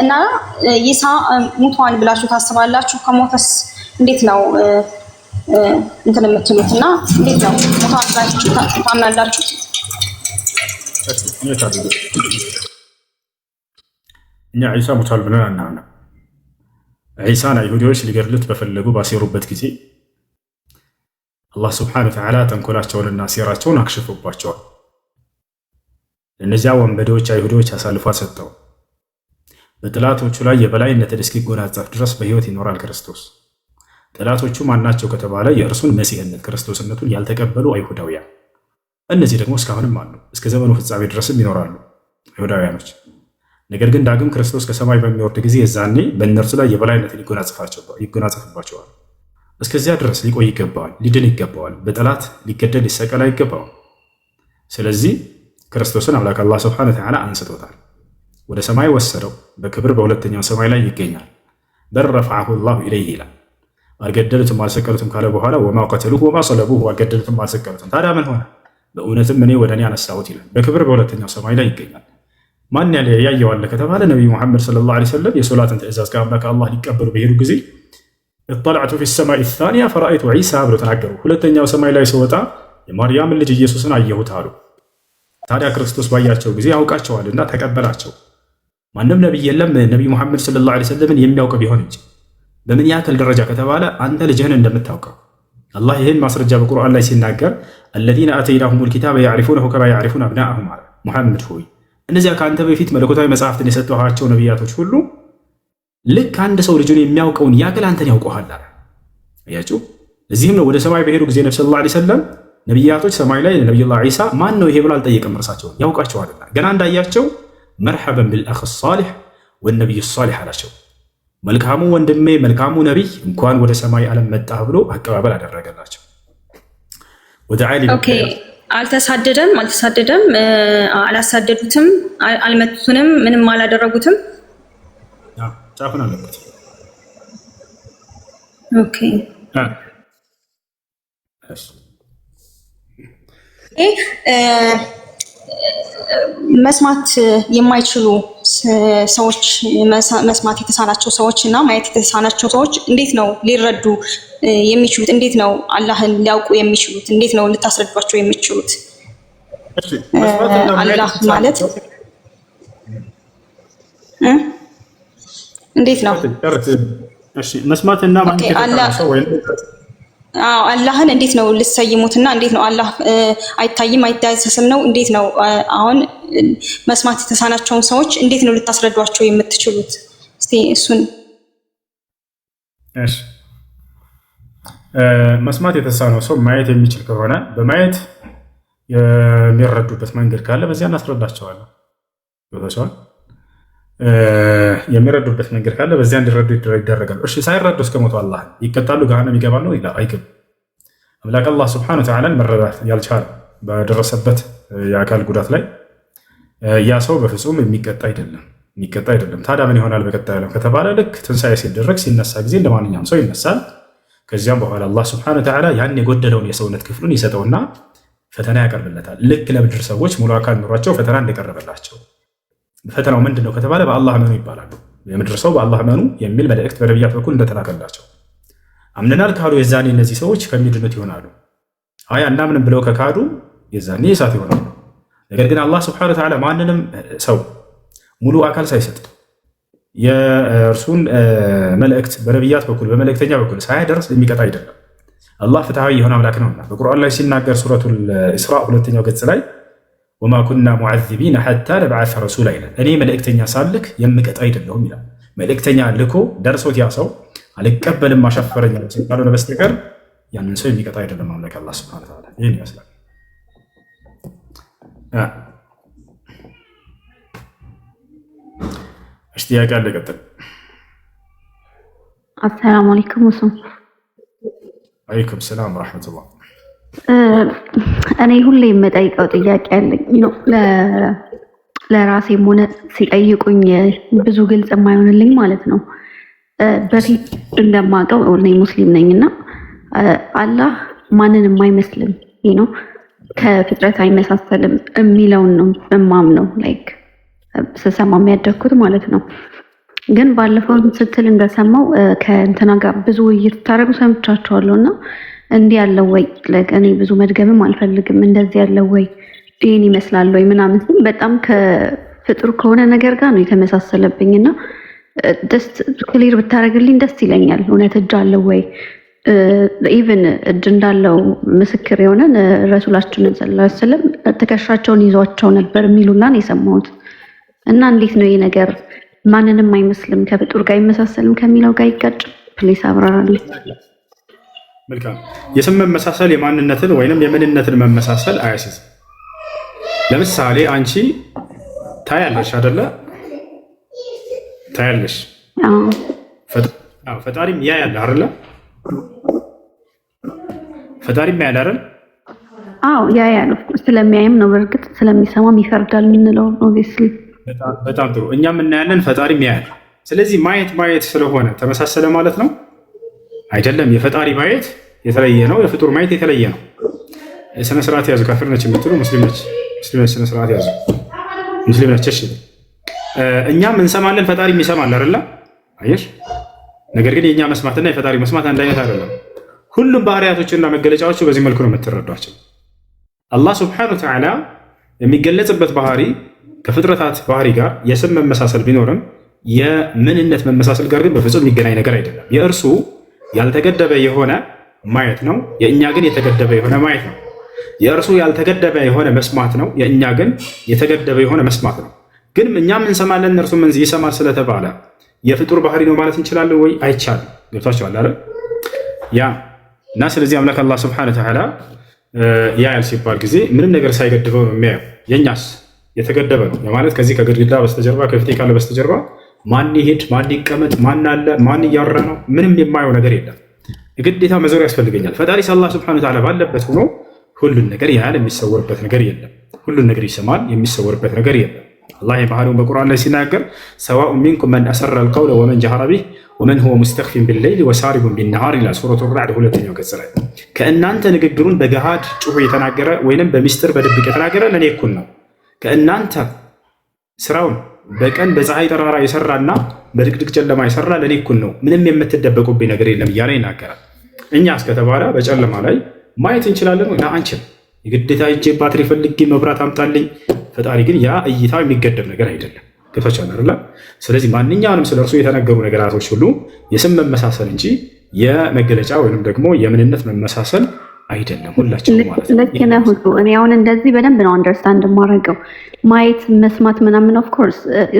እና ኢሳ ሙቷል ብላችሁ ታስባላችሁ? ከሞተስ እንዴት ነው እንትን የምትሉት? እና እንዴት ነው ሙቷል ብላችሁ ታምናላችሁ? እኛ ዒሳ ሙቷል ብለን አናምንም። ዒሳን አይሁዶች ሊገድሉት በፈለጉ ባሴሩበት ጊዜ አላህ ስብሓነሁ ወተዓላ ተንኮላቸውንና ሴራቸውን አክሽፎባቸዋል። እነዚያ ወንበዴዎች አይሁዶች አሳልፎ ሰጠው። በጥላቶቹ ላይ የበላይነትን እስኪጎናጸፍ ድረስ በሕይወት ይኖራል ክርስቶስ። ጥላቶቹ ማናቸው ከተባለ የእርሱን መሲህነት ክርስቶስነቱን ያልተቀበሉ አይሁዳውያን። እነዚህ ደግሞ እስካሁንም አሉ፣ እስከ ዘመኑ ፍጻሜ ድረስም ይኖራሉ አይሁዳውያኖች። ነገር ግን ዳግም ክርስቶስ ከሰማይ በሚወርድ ጊዜ የዛኔ በእነርሱ ላይ የበላይነትን ይጎናጸፍባቸዋል። እስከዚያ ድረስ ሊቆይ ይገባዋል፣ ሊድን ይገባዋል። በጠላት ሊገደል ሊሰቀል አይገባውም። ስለዚህ ክርስቶስን አምላክ አላህ ስብሐነሁ ወተዓላ አንስቶታል፣ ወደ ሰማይ ወሰደው። በክብር በሁለተኛው ሰማይ ላይ ይገኛል። በል ረፈዐሁ ላሁ ኢለይህ ይላል። አልገደሉትም አልሰቀሉትም ካለ በኋላ ወማ ቀተሉሁ ወማ ሰለቡሁ፣ አልገደሉትም አልሰቀሉትም። ታዲያ ምን ሆነ? በእውነትም እኔ ወደ እኔ አነሳሁት ይላል። በክብር በሁለተኛው ሰማይ ላይ ይገኛል። ማን ያየዋለ ከተባለ ነቢዩ ሙሐመድ ሰለላሁ ዐለይሂ ወሰለም የሶላትን ትእዛዝ ከአምላክ አላህ ሊቀበሉ በሄዱ ጊዜ እጠለዕቱ ፊ ሰማይ ታኒያ ፈረአይቱ ዒሳ ብሎ ተናገሩ። ሁለተኛው ሰማይ ላይ ስወጣ የማርያምን ልጅ ኢየሱስን አየሁት አሉ። ታዲያ ክርስቶስ ባያቸው ጊዜ ያውቃቸዋልና ተቀበላቸው። ማንም ነቢይ የለም ነቢዩ ሙሐመድ ሰለላሁ ዐለይሂ ወሰለምን የሚያውቅ ቢሆን እንጂ። በምን ያክል ደረጃ ከተባለ አንተ ልጅህን እንደምታውቀው አላህ ይህን ማስረጃ በቁርአን ላይ ሲናገር አለዚነ አተይናሁሙል ኪታበ ያዕሪፉነሁ ከማ ያዕሪፉነ አብናአሁም አለ። ሙሐመድ ሆይ እነዚያ ከአንተ በፊት መለኮታዊ መጽሐፍትን የሰጠኋቸው ነቢያቶች ሁሉ ልክ አንድ ሰው ልጁን የሚያውቀውን ያክል አንተን ያውቀሃል አለ። አያችሁ። እዚህም ነው ወደ ሰማይ በሄዱ ጊዜ ነብዩ ሰለላሁ ዐለይሂ ወሰለም ነቢያቶች ሰማይ ላይ ነቢዩላህ ዒሳ ማን ነው ይሄ ብሎ አልጠየቅም። እርሳቸውን ያውቃቸዋልና ገና እንዳያቸው መርሐበን ቢልአኽ ሳሊሕ ወነቢይ ሳሊሕ አላቸው። መልካሙ ወንድሜ መልካሙ ነቢይ እንኳን ወደ ሰማይ ዓለም መጣ ብሎ አቀባበል አደረገላቸው። ወደ ዓሊ አልተሳደደም፣ አላሳደዱትም፣ አልመቱትም፣ ምንም አላደረጉትም። ጫፉን አለበት። ኦኬ መስማት የማይችሉ ሰዎች መስማት የተሳናቸው ሰዎች እና ማየት የተሳናቸው ሰዎች እንዴት ነው ሊረዱ የሚችሉት? እንዴት ነው አላህን ሊያውቁ የሚችሉት? እንዴት ነው ልታስረዷቸው የሚችሉት? አላህ ማለት እንዴት ነው? መስማትና ማየት አላህን እንዴት ነው ልትሰይሙትና እንዴት ነው አላህ አይታይም አይዳሰስም ነው? እንዴት ነው አሁን መስማት የተሳናቸውን ሰዎች እንዴት ነው ልታስረዷቸው የምትችሉት? እስቲ እሱን። እሺ መስማት የተሳነው ሰው ማየት የሚችል ከሆነ በማየት የሚረዱበት መንገድ ካለ በዚያ እናስረዳቸዋለን። ቦታቸዋል የሚረዱበት መንገድ ካለ በዚያ እንዲረዱ ይደረጋሉ። እሺ ሳይረዱ እስከሞቱ አላህ ይቀጣሉ? ገሃነም ይገባሉ? አይገቡ። አምላክ አላህ ስብሐነሁ ወተዓላ መረዳት ያልቻለ በደረሰበት የአካል ጉዳት ላይ ያ ሰው በፍጹም የሚቀጣ አይደለም። ታዲያ ምን ይሆናል በቀጣይ ዓለም ከተባለ ልክ ትንሣኤ ሲደረግ ሲነሳ ጊዜ እንደማንኛውም ሰው ይነሳል። ከዚያም በኋላ አላህ ስብሐነሁ ወተዓላ ያን የጎደለውን የሰውነት ክፍሉን ይሰጠውና ፈተና ያቀርብለታል። ልክ ለምድር ሰዎች ሙሉ አካል ኑሯቸው ፈተና እንደቀረበላቸው። ፈተናው ምንድን ነው ከተባለ በአላህ እመኑ ይባላሉ። የምድር ሰው በአላህ እመኑ የሚል መልእክት በነቢያት በኩል እንደተላከላቸው አምነናል ካሉ የዛኔ እነዚህ ሰዎች ከሚድኑት ይሆናሉ። አይ አናምንም ብለው ከካዱ የዛኔ እሳት ይሆናሉ። ነገር ግን አላህ ስብሐነሁ ወተዓላ ማንንም ሰው ሙሉ አካል ሳይሰጥ የእርሱን መልእክት በነቢያት በኩል በመልእክተኛ በኩል ሳያደርስ የሚቀጣ አይደለም። አላህ ፍትሐዊ የሆነ አምላክ ነውና በቁርአን ላይ ሲናገር ሱረቱል ኢስራእ 2ኛው ገጽ ላይ ወማ ኩና ሙዐዚቢነ ሐታ ነብዐሰ ረሱላ ይላል። እኔ መልእክተኛ ሳልክ የምቀጣ አይደለሁም ይላል። መልእክተኛ ልኮ ደርሶት ያ ሰው አልቀበልም አሻፈረኝ ካልሆነ በስተቀር ያንን ሰው የሚቀጣ አይደለም አምላክ አላህ ሱብሓነሁ ወተዓላ። ይህን ይመስላል። እሺ ጥያቄ አለ? ቀጥል። አሰላሙ አለይኩም ወሰላም። አለይኩም ሰላም ወራህመቱላህ። እኔ ሁሌ የምጠይቀው ጥያቄ አለኝ ነው ለራሴም ሆነ ሲጠይቁኝ ብዙ ግልጽ የማይሆንልኝ ማለት ነው። በፊት እንደማውቀው እኔ ሙስሊም ነኝና አላህ ማንንም አይመስልም ነው ከፍጥረት አይመሳሰልም የሚለውን ነው እማምነው። ላይክ ስሰማ የሚያደግኩት ማለት ነው። ግን ባለፈው ስትል እንደሰማው ከእንትና ጋር ብዙ ውይይት ታደርጉ ሰምቻቸዋለሁና እንዲህ ያለው ወይ ለእኔ ብዙ መድገምም አልፈልግም። እንደዚህ ያለው ወይ ይህን ይመስላል ወይ ምናምን ሲል በጣም ከፍጡር ከሆነ ነገር ጋር ነው የተመሳሰለብኝና ደስ ክሊር ብታደርግልኝ ደስ ይለኛል። እውነት እጅ አለው ወይ ኢቭን እጅ እንዳለው ምስክር የሆነን ረሱላችንን ሰለላሁ ዐለይሂ ወሰለም ትከሻቸውን ይዟቸው ነበር የሚሉና ነው የሰማሁት። እና እንዴት ነው ይሄ ነገር ማንንም አይመስልም ከፍጡር ጋር አይመሳሰልም ከሚለው ጋር ይጋጭ? ፕሊስ አብራራልኝ። መልካም። የስም መመሳሰል የማንነትን ወይንም የምንነትን መመሳሰል አያስይዝም። ለምሳሌ አንቺ ታያለሽ አይደለ? ታያለሽ። ፈጣሪም ያያል አይደለ? ፈጣሪም ያያል አይደል? አዎ ያያል። ስለሚያይም ነው በርግጥ ስለሚሰማም ይፈርዳል የምንለው ኦብቪየስሊ። በጣም ጥሩ። እኛም እናያለን፣ ፈጣሪም ያያል። ስለዚህ ማየት ስለሆነ ተመሳሰለ ማለት ነው አይደለም። የፈጣሪ ማየት የተለየ ነው፣ የፍጡር ማየት የተለየ ነው። ስነ ስርዓት ያዙ። ካፊር ነች የምትሉ ሙስሊም ነች፣ ስነ ስርዓት ያዙ። ሙስሊም ነች። እሺ እኛም እንሰማለን፣ ፈጣሪም ይሰማል አይደለ? አየሽ። ነገር ግን የኛ መስማትና የፈጣሪ መስማት አንድ አይነት አይደለም። ሁሉም ባህሪያቶችና መገለጫዎች በዚህ መልኩ ነው የምትረዷቸው። አላህ ሱብሓነሁ ወተዓላ የሚገለጽበት ባህሪ ከፍጥረታት ባህሪ ጋር የስም መመሳሰል ቢኖርም የምንነት መመሳሰል ጋር ግን በፍጹም የሚገናኝ ነገር አይደለም። የእርሱ ያልተገደበ የሆነ ማየት ነው፣ የእኛ ግን የተገደበ የሆነ ማየት ነው። የእርሱ ያልተገደበ የሆነ መስማት ነው፣ የእኛ ግን የተገደበ የሆነ መስማት ነው። ግን እኛም እንሰማለን እርሱ ይሰማል ስለተባለ የፍጡር ባህሪ ነው ማለት እንችላለን ወይ? አይቻልም። ገብቷችኋል አይደል? ያ እና ስለዚህ አምላክ አላህ ሱብሓነሁ ወተዓላ ያያል ሲባል ጊዜ ምንም ነገር ሳይገድበው ነው የሚያየው። የእኛስ የተገደበ ነው ማለት ከዚህ ከግድግዳ በስተጀርባ ከፊቴ ካለ በስተጀርባ ማን ይሄድ ማን ይቀመጥ ማን አለ ማን እያወራ ነው ምንም የማየው ነገር የለም። ግዴታ መዞር ያስፈልገኛል። ፈጣሪ አላህ ሱብሓነሁ ወተዓላ ባለበት ሆኖ ሁሉን ነገር ያያል፣ የሚሰወርበት ነገር የለም። ሁሉን ነገር ይሰማል፣ የሚሰወርበት ነገር የለም። አላህ የባህሪውን በቁርአን ላይ ሲናገር ሰዋኡን ሚንኩም መን አሰረ አልቀውለ ወመን ጀሀረ ቢህ ወመን ሁወ ሙስተኽፊን ቢለይሊ ወሳሪቡን ቢነሃር ይላል ሱረቱ ራዕድ 2ኛው ገጽ ላይ። ከእናንተ ንግግሩን በገሃድ ጩሁ የተናገረ ወይንም በሚስጥር በድብቅ የተናገረ ለእኔ እኩል ነው። ከእናንተ ስራውን በቀን በፀሐይ ጠራራ የሰራና በድቅድቅ ጨለማ የሰራ ለእኔ እኩል ነው፣ ምንም የምትደበቁብኝ ነገር የለም እያለ ይናገራል። እኛ እስከተባለ በጨለማ ላይ ማየት እንችላለን ወይ? አንችልም። የግዴታ እጄ ባትሪ ፈልጌ መብራት አምጣልኝ። ፈጣሪ ግን ያ እይታ የሚገደብ ነገር አይደለም። ገብቶሻል አይደል? ስለዚህ ማንኛውንም ስለ እርሱ የተነገሩ ነገራቶች ሁሉ የስም መመሳሰል እንጂ የመገለጫ ወይንም ደግሞ የምንነት መመሳሰል አይደለም። ሁላችንም ማለት ነው። ልክ ነህ ሁሉ። እኔ አሁን እንደዚህ በደንብ ነው አንደርስታንድ የማደርገው ማየት መስማት ምናምን ኦፍ ኮርስ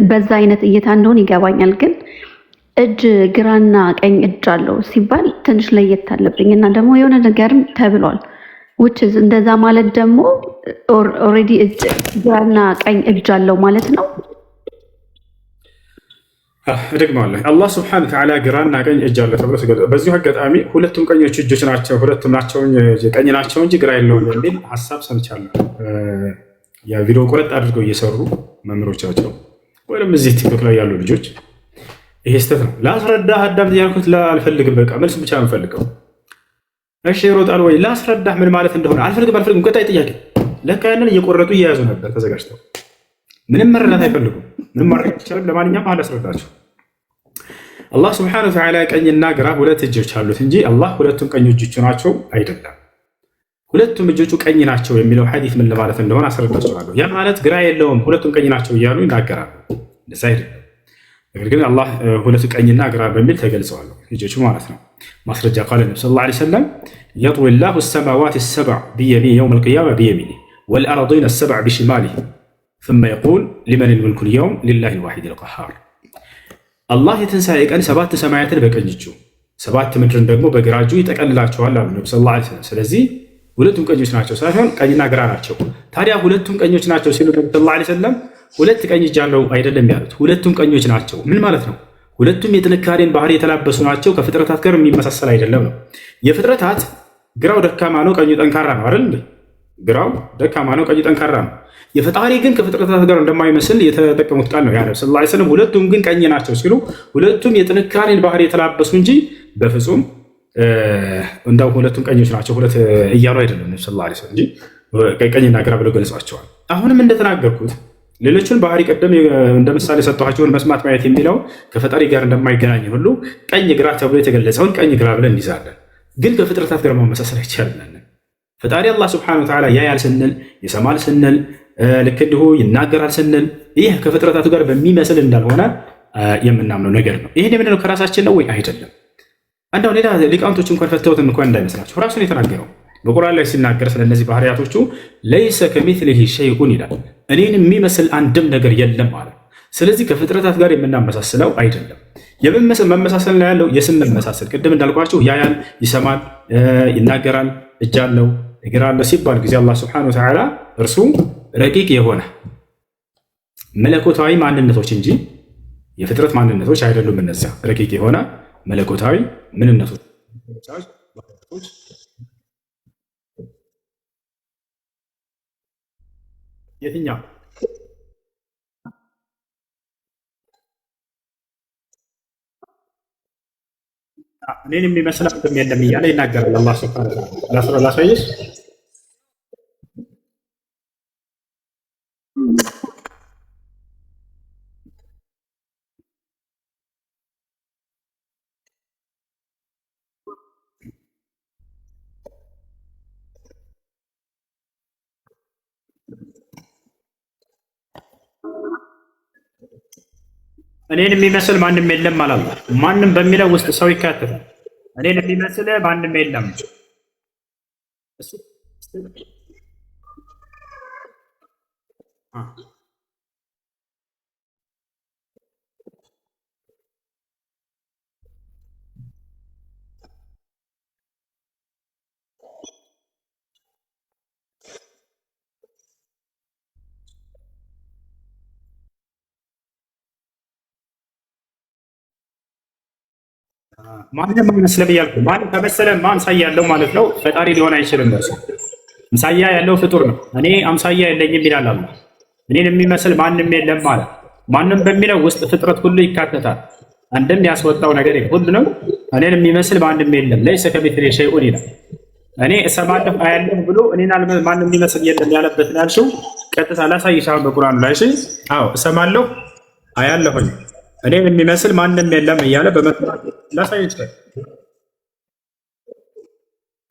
በዛ አይነት እይታ እንደሆነ ይገባኛል። ግን እጅ ግራና ቀኝ እጅ አለው ሲባል ትንሽ ለየት አለብኝ እና ደግሞ የሆነ ነገርም ተብሏል which is እንደዛ ማለት ደግሞ ኦልሬዲ እጅ ግራና ቀኝ እጅ አለው ማለት ነው። እደግማለሁ። አላህ ሱብሓነሁ ወተዓላ ግራና ቀኝ እጅ አለው ተብሎ ተገልጿል። በዚሁ አጋጣሚ ሁለቱም ቀኞች እጆች ናቸው፣ ሁለቱም ናቸው ቀኝ ናቸው እንጂ ግራ የለውም የሚል ሀሳብ ሰምቻለሁ። የቪዲዮ ቁረጥ አድርገው እየሰሩ መምህሮቻቸው ወይም እዚህ ቲክቶክ ላይ ያሉ ልጆች ይሄ ስህተት ነው። ላስረዳህ አዳምጥ ያልኩት አልፈልግም፣ በቃ መልስ ብቻ ነው የምፈልገው። እሺ ይሮጣል ወይ ላስረዳህ ምን ማለት እንደሆነ አልፈልግም። ቀጣይ ጥያቄ። ለካ ያንን እየቆረጡ እየያዙ ነበር ተዘጋጅተው። ምንም መረዳት አይፈልጉም። ምንም ማድረግ ይቻላል። ለማንኛውም አላስረዳችሁ። አላህ ሱብሓነሁ ወተዓላ ቀኝና ግራ ሁለት እጆች አሉት እንጂ አላህ ሁለቱም ቀኝ እጆቹ ናቸው አይደለም። ሁለቱም እጆቹ ቀኝ ናቸው የሚለው ሐዲስ ምን ለማለት እንደሆነ አስረዳችኋለሁ። ያ ማለት ግራ የለውም ሁለቱም ቀኝ ናቸው እያሉ ይናገራሉ። እንደዛ አይደለም። ነገር ግን አላህ ሁለት ቀኝና ግራ በሚል ተገልጸዋል እጆቹ ማለት ነው። ማስረጃ ቃል ነብዩ ሰለላሁ ዐለይሂ ወሰለም የጥዊ ላሁ ሰማዋት ሰብዕ ቢየሚን የውም ልቅያማ ቢየሚኒ ወልአርዲን ሰብዕ ቢሽማሊህ ثم يقول لمن الملك اليوم لله الواحد القهار። አላህ የትንሣኤ ቀን 7 ሰማያትን በቀኝ እጁ 7 ምድርን ደግሞ በግራ እጁ ይጠቀልላቸዋል አሉ ነብዩ ሰለላሁ ዐለይሂ ወሰለም። ስለዚህ ሁለቱም ቀኞች ናቸው ሳይሆን ቀኝና ግራ ናቸው። ታዲያ ሁለቱም ቀኞች ናቸው ሲሉ ነብዩ ሰለላሁ ዐለይሂ ወሰለም ሁለት ቀኝ እጅ አለው አይደለም ያሉት፣ ሁለቱም ቀኞች ናቸው። ምን ማለት ነው? ሁለቱም የጥንካሬን ባህሪ የተላበሱ ናቸው። ከፍጥረታት ጋር የሚመሳሰል አይደለም ነው። የፍጥረታት ግራው ደካማ ነው፣ ቀኙ ጠንካራ ነው አይደል እንዴ? ግራው ደካማ ነው፣ ቀኙ ጠንካራ ነው። የፈጣሪ ግን ከፍጥረታት ጋር እንደማይመስል የተጠቀሙት ቃል ነው ያ ነብዩ ሰለላሁ ዐለይሂ ወሰለም። ሁለቱም ግን ቀኝ ናቸው ሲሉ ሁለቱም የጥንካሬን ባህሪ የተላበሱ እንጂ በፍጹም እንደው ሁለቱም ቀኞች ናቸው ሁለት እያሉ አይደለም ነብዩ ሰለላሁ ዐለይሂ ወሰለም እንጂ ቀኝና ግራ ብለው ገልጿቸዋል። አሁንም እንደተናገርኩት ሌሎችን ባህሪ ቀደም እንደ ምሳሌ ሰጠኋቸውን መስማት ማየት የሚለው ከፈጣሪ ጋር እንደማይገናኝ ሁሉ ቀኝ ግራ ተብሎ የተገለጸውን ቀኝ ግራ ብለን እንይዛለን። ግን ከፍጥረታት ጋር ማመሳሰል አይቻልም። ፈጣሪ አላህ ስብሐነሁ ወተዓላ ያያል ስንል ይሰማል ስንል ልክ እንዲሁ ይናገራል ስንል ይህ ከፍጥረታቱ ጋር በሚመስል እንዳልሆነ የምናምነው ነገር ነው። ይህን የምንለው ከራሳችን ነው ወይ? አይደለም። አንዳው ሌላ ሊቃውንቶች እንኳን ፈተውትን እንኳን እንዳይመስላችሁ ራሱን የተናገረው በቁርአን ላይ ሲናገር ስለነዚህ ባህሪያቶቹ ለይሰ ከሚስሊሂ ሸይኡን ይላል። እኔን የሚመስል አንድም ነገር የለም ማለት። ስለዚህ ከፍጥረታት ጋር የምናመሳስለው አይደለም። መመሳሰል ላይ ያለው የስም መመሳሰል፣ ቅድም እንዳልኳችሁ ያያል፣ ይሰማል፣ ይናገራል፣ እጅ አለው፣ እግር አለው ሲባል ጊዜ አላህ ሱብሓነሁ ወተዓላ እርሱ ረቂቅ የሆነ መለኮታዊ ማንነቶች እንጂ የፍጥረት ማንነቶች አይደሉም። እነዚያ ረቂቅ የሆነ መለኮታዊ ምንነቶች የትኛው እኔን የሚመስል አንድም የለም እያለ ይናገራል አላህ ሱብሓነሁ ወተዓላ። ላሳይሽ እኔን የሚመስል ማንም የለም አላለ። ማንም በሚለው ውስጥ ሰው ይካተታል። እኔን የሚመስል ማንም የለም። ማንም አይመስልም እያልኩ ማን ከመሰለ አምሳያ ያለው ማለት ነው። ፈጣሪ ሊሆን አይችልም። እርሱ አምሳያ ያለው ፍጡር ነው። እኔ አምሳያ የለኝም ይላል አላህ። እኔን የሚመስል ማንም የለም ማለት ማንም በሚለው ውስጥ ፍጥረት ሁሉ ይካተታል። አንድም ያስወጣው ነገር ሁሉንም እኔን የሚመስል ማንም የለም። ለይሰ ከሚስሊሂ ሸይኡን ይላል። እኔ እሰማለሁ አያለሁ ብሎ እኔን ማንም የሚመስል የለም ያለበት ነው ያልሽው። ቀጥታ ላሳይሽ አሁን በቁርአኑ ላይ አዎ እሰማለሁ አያለሁኝ እኔን የሚመስል ማንም የለም እያለ በመጥራት ላሳይሽ።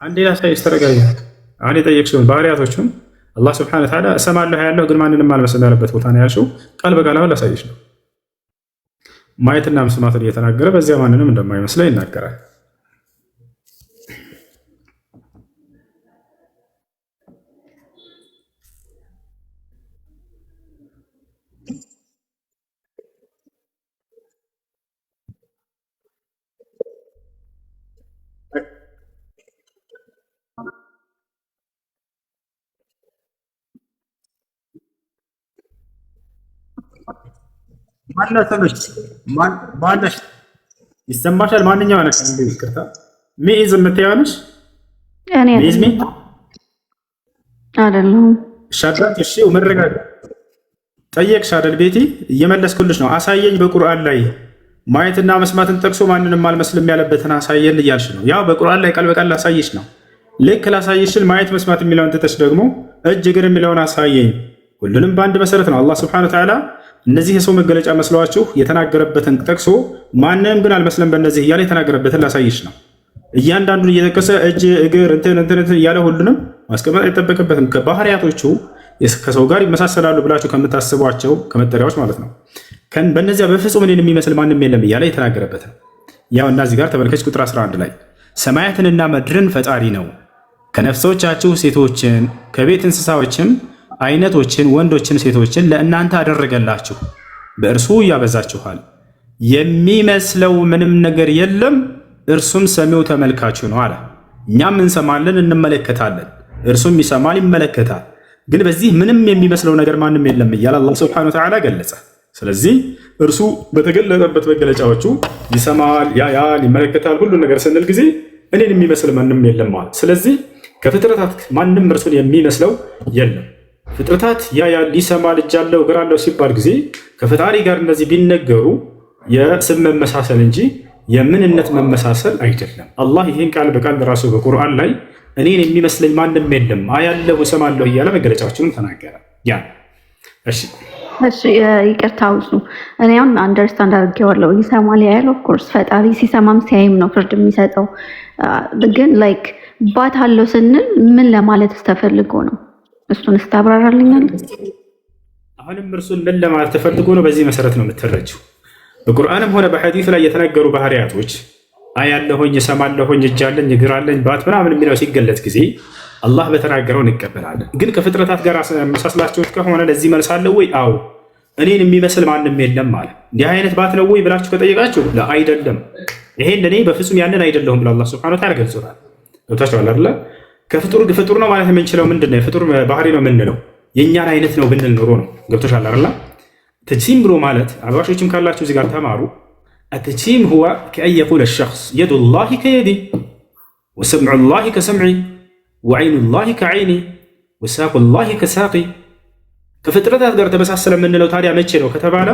አንዴ ላሳይሽ። ተረጋጊ። አሁን የጠየቅሽውን ባህሪያቶቹን አላህ ስብሐነሁ ወተዓላ እሰማለሁ ያለሁ ግን ማንንም አልመስልም ያለበት ቦታ ነው ያልሽው። ቃል በቃል አሁን ላሳይሽ ነው። ማየትና መስማትን እየተናገረ በዚያ ማንንም እንደማይመስለው ይናገራል። ማነሽ ይሰማሻል? ማንኛው ነሽ? ይቅርታ ሚኢዝ የምትይው ነሽ? እኔ ሚኢዝ አይደለሁም። ሻድራክ እሺ፣ መረጋጋት ጠየቅሽ አይደል? ቤቲ እየመለስኩልሽ ነው። አሳየኝ በቁርአን ላይ ማየትና መስማትን ጠቅሶ ማንንም አልመስልም ያለበትን አሳየን እያልሽ ነው። ያው በቁርአን ላይ ቃል በቃል ላሳይሽ ነው። ልክ ላሳይሽን ማየት መስማት የሚለውን ትተሽ ደግሞ እጅ እግር የሚለውን አሳየኝ። ሁሉንም በአንድ መሰረት ነው አላህ ሱብሓነሁ ወተዓላ እነዚህ የሰው መገለጫ መስለዋችሁ የተናገረበትን ጠቅሶ ማንም ግን አልመስለም በእነዚህ እያለ የተናገረበትን ላሳይሽ ነው። እያንዳንዱን እየጠቀሰ እጅ እግር እንትን እያለ ሁሉንም ማስቀመጥ አይጠበቅበትም። ከባህሪያቶቹ ከሰው ጋር ይመሳሰላሉ ብላችሁ ከምታስቧቸው ከመጠሪያዎች ማለት ነው። በእነዚያ በፍጹም እኔን የሚመስል ማንም የለም እያለ የተናገረበት ነው። ያው እነዚህ ጋር ተመልከች ቁጥር 11 ላይ ሰማያትንና ምድርን ፈጣሪ ነው፣ ከነፍሶቻችሁ ሴቶችን ከቤት እንስሳዎችም አይነቶችን ወንዶችን ሴቶችን ለእናንተ አደረገላችሁ፣ በእርሱ ያበዛችኋል። የሚመስለው ምንም ነገር የለም፣ እርሱም ሰሚው ተመልካቹ ነው አለ። እኛም እንሰማለን እንመለከታለን፣ እርሱም ይሰማል ይመለከታል። ግን በዚህ ምንም የሚመስለው ነገር ማንም የለም እያለ አላህ ሱብሓነሁ ወተዓላ ገለጸ። ስለዚህ እርሱ በተገለጠበት መገለጫዎቹ ይሰማል፣ ያያል፣ ይመለከታል ሁሉ ነገር ስንል ጊዜ እኔን የሚመስል ማንም የለም ማለት። ስለዚህ ከፍጥረታት ማንም እርሱን የሚመስለው የለም። ፍጥረታት ያያል፣ ይሰማል፣ እጅ አለው፣ እግር አለው ሲባል ጊዜ ከፈጣሪ ጋር እነዚህ ቢነገሩ የስም መመሳሰል እንጂ የምንነት መመሳሰል አይደለም። አላህ ይህን ቃል በቃል ራሱ በቁርአን ላይ እኔን የሚመስለኝ ማንም የለም አያለሁ፣ እሰማለሁ እያለ መገለጫዎችንም ተናገረ። ያ እሺ እሺ ይቅርታው እሱ እኔ አሁን አንደርስታንድ አድርጌዋለሁ። ይሰማል ያያል። ኦፍ ኮርስ ፈጣሪ ሲሰማም ሲያይም ነው ፍርድ የሚሰጠው። ግን ላይክ ባት አለው ስንል ምን ለማለት ተፈልጎ ነው? እሱን ስታብራራልኛል። አሁንም እርሱን ምን ለማለት ተፈልጎ ነው? በዚህ መሰረት ነው የምትረጂው። በቁርአንም ሆነ በሐዲስ ላይ የተነገሩ ባህሪያቶች አያለሁኝ፣ እሰማለሁኝ፣ እጅ አለኝ፣ እግር አለኝ፣ ባት ምናምን የሚለው ሲገለጽ ጊዜ አላህ በተናገረው እንቀበላለን። ግን ከፍጥረታት ጋር መሳስላቸው ከሆነ ለዚህ መልስ አለው ወይ? አዎ። እኔን የሚመስል ማንም የለም ማለት እንዲህ አይነት ባት ነው ወይ ብላችሁ ከጠየቃችሁ አይደለም፣ ይሄን እኔ በፍጹም ያንን አይደለሁም ብሎ አላህ ሱብሓነሁ ወተዓላ ገልጾታል። ገብታችኋል አይደለ? ፍጡር ነው ማለት የምንችለው ምንድን ነው? የፍጡር ባህሪ ነው የምንለው የእኛን አይነት ነው ብንል ኖሮ ነው። ገብቶሻል አይደለ? ተጅሲም ብሎ ማለት አባሾችም ካላችሁ እዚህ ጋር ተማሩ። التجسيم هو كأن يقول الشخص يد الله كيدي وسمع الله كسمعي وعين الله كعيني وساق الله كساقي ከፍጥረታት ጋር ተመሳሰለ የምንለው ታዲያ መቼ ነው ከተባለ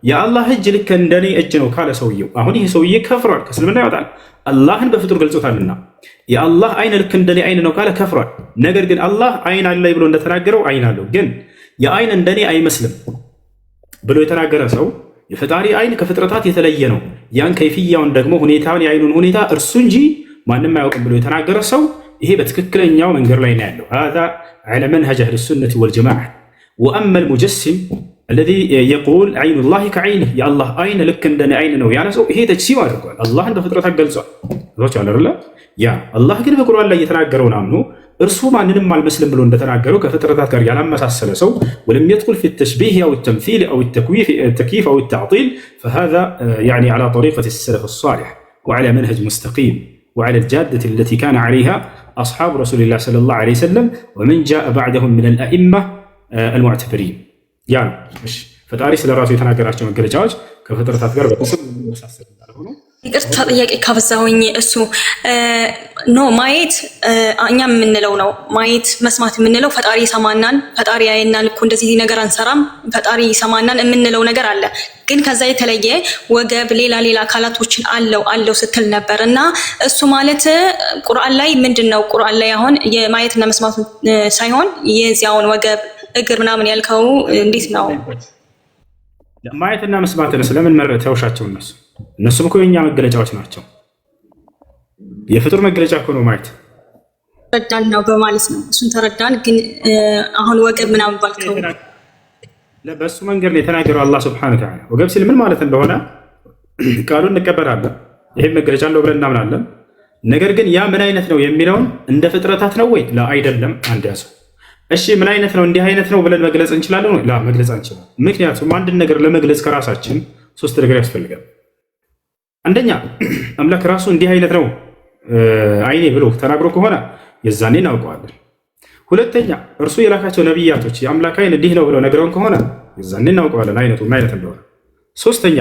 የአላህ እጅ ልክ እንደኔ እጅ ነው ካለ ሰውየው፣ አሁን ይሄ ሰውዬ ከፍሯል፣ ከእስልምና ይወጣል። አላህን በፍጡር ገልጾታልና የአላህ አይን ልክ እንደኔ አይን ነው ካለ ከፍሯል። ነገር ግን አላህ አይን አለ ብሎ እንደተናገረው አይን አለው፣ ግን የአይን እንደኔ አይመስልም ብሎ የተናገረ ሰው የፈጣሪ አይን ከፍጥረታት የተለየ ነው፣ ያን ከይፍያውን ደግሞ ሁኔታውን የአይኑን ሁኔታ እርሱ እንጂ ማንም አያውቅም ብሎ የተናገረ ሰው ይሄ በትክክለኛው መንገድ ላይ ነው ያለው። هذا على منهج اهل السنه والجماعه. واما المجسم الذي يقول عين الله كعينه يا الله አይን ልክ እንደኔ አይን ነው ያለ ሰው ይሄ ተጅሲም አድርጓል። አላህን በፍጥረታት ገልጿል። ሮች አለርላ ያ አላህ ግን በቁርአን ላይ የተናገረውን አምኖ እርሱ ማንንም አልመስልም ብሎ እንደተናገረው ከፍጥረታት ጋር ያላመሳሰለ ሰው ولم يدخل في التشبيه او التمثيل او التكييف او التعطيل فهذا يعني على طريقه السلف الصالح وعلى منهج مستقيم وعلى الجادة التي كان عليها أصحاب رسول الله صلى الله عليه وسلم ومن جاء بعدهم من الأئمة المعتبرين. يعني مش فتاري سلا راسو يتناقراتشو መገለጫዎች ከፍጥረታት ጋር በቁስል መሳሰል እንዳልሆነ ይቅርታ ጥያቄ ካበዛሁኝ እሱ ኖ ማየት እኛ የምንለው ነው። ማየት መስማት የምንለው ፈጣሪ ይሰማናል፣ ፈጣሪ ያየናል እኮ እንደዚህ ነገር አንሰራም፣ ፈጣሪ ይሰማናል የምንለው ነገር አለ። ግን ከዛ የተለየ ወገብ ሌላ አካላቶችን አለው ስትል ነበር እና እሱ ማለት ቁርአን ላይ ምንድነው? ቁርአን ላይ አሁን የማየትና መስማት ሳይሆን የዚያውን ወገብ እግር ምናምን ያልከው እንዴት ነው? ማየትና መስማትን ስለምን ተውሻቸው? እነሱም እኮ የኛ መገለጫዎች ናቸው። የፍጡር መገለጫ እኮ ነው ማየት። ተረዳን ነው በማለት ነው። እሱን ተረዳን። ግን አሁን ወገብ ምናምን ባልከው በሱ መንገድ ነው የተናገረው አላህ ሱብሓነሁ ወተዓላ። ወገብ ሲል ምን ማለት እንደሆነ ቃሉን እንቀበላለን። ይሄም መገለጫ አለው ብለን እናምናለን። ነገር ግን ያ ምን አይነት ነው የሚለውን እንደ ፍጥረታት ነው ወይ? አይደለም። አንድ ያዘው። እሺ ምን አይነት ነው? እንዲህ አይነት ነው ብለን መግለጽ እንችላለን ወይ? መግለጽ አንችልም። ምክንያቱም አንድን ነገር ለመግለጽ ከራሳችን ሶስት ነገር ያስፈልጋል። አንደኛ አምላክ ራሱ እንዲህ አይነት ነው አይኔ ብሎ ተናግሮ ከሆነ የዛኔ እናውቀዋለን። ሁለተኛ እርሱ የላካቸው ነቢያቶች የአምላክ አይን እንዲህ ነው ብለው ነግረውን ከሆነ የዛኔ እናውቀዋለን አይነቱ ምን አይነት እንደሆነ። ሶስተኛ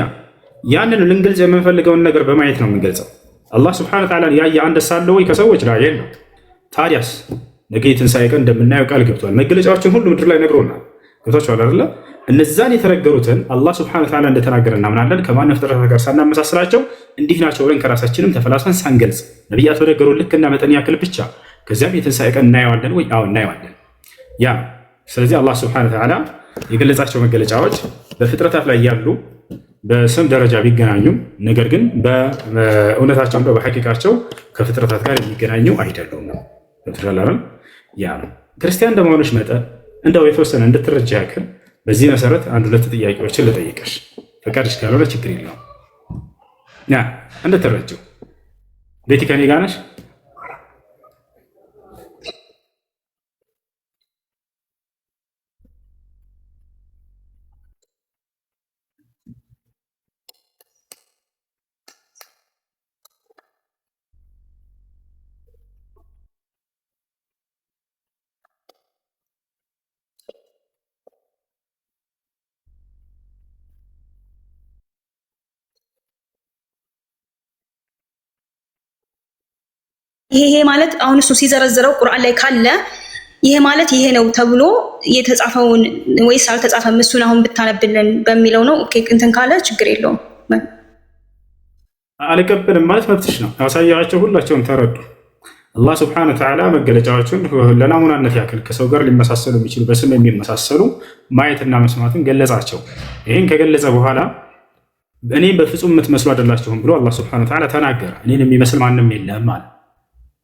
ያንን ልንገልጽ የምንፈልገውን ነገር በማየት ነው የምንገልጸው። አላህ ሱብሓነሁ ወተዓላ ያየ አንድ ሳለ ወይ ከሰዎች ላይ የለም። ታዲያስ ነገ የትንሣኤ ቀን እንደምናየው ቃል ገብቷል። መገለጫዎችን ሁሉ ምድር ላይ ነግሮናል። ገብቷችኋል አይደለ? እነዛን የተነገሩትን አላህ ሱብሓነሁ ወተዓላ እንደተናገረ እናምናለን። ከማንም ፍጥረታት ጋር ሳናመሳስላቸው እንዲህ ናቸው ብለን ከራሳችንም ተፈላስፈን ሳንገልጽ ነቢያት በነገሩ ልክና መጠን ያክል ብቻ ከዚያም የትንሣኤ ቀን እናየዋለን ወይ? አዎ እናየዋለን። ያ ስለዚህ አላህ ሱብሓነሁ ወተዓላ የገለጻቸው መገለጫዎች በፍጥረታት ላይ ያሉ በስም ደረጃ ቢገናኙም ነገር ግን በእውነታቸው በሐቂቃቸው ከፍጥረታት ጋር የሚገናኙ አይደሉም ነው። ተላላም ያ ነው። ክርስቲያን እንደመሆንሽ መጠን እንደው የተወሰነ እንድትረጃ ያክል በዚህ መሰረት አንድ ሁለት ጥያቄዎችን ልጠይቅሽ፣ ፈቃድሽ ካልሆነ ችግር የለውም። ያ እንድትረጂው ቤቲ ከኔ ጋር ነሽ? ይሄ ማለት አሁን እሱ ሲዘረዝረው ቁርአን ላይ ካለ ይሄ ማለት ይሄ ነው ተብሎ የተጻፈውን ወይስ አልተጻፈም? እሱን አሁን ብታነብልን በሚለው ነው። ኦኬ እንትን ካለ ችግር የለውም። አልቀበልም ማለት መብትሽ ነው። ያሳያቸው ሁላቸውም ተረዱ። አላህ ስብሐነሁ ወተዓላ መገለጫዎቹን ለናሙናነት ያክል ከሰው ጋር ሊመሳሰሉ የሚችሉ በስም የሚመሳሰሉ ማየትና መስማትን ገለጻቸው። ይህን ከገለጸ በኋላ እኔም በፍጹም የምትመስሉ አይደላችሁም ብሎ አላህ ስብሐነሁ ወተዓላ ተናገረ። እኔን የሚመስል ማንም የለም አለ።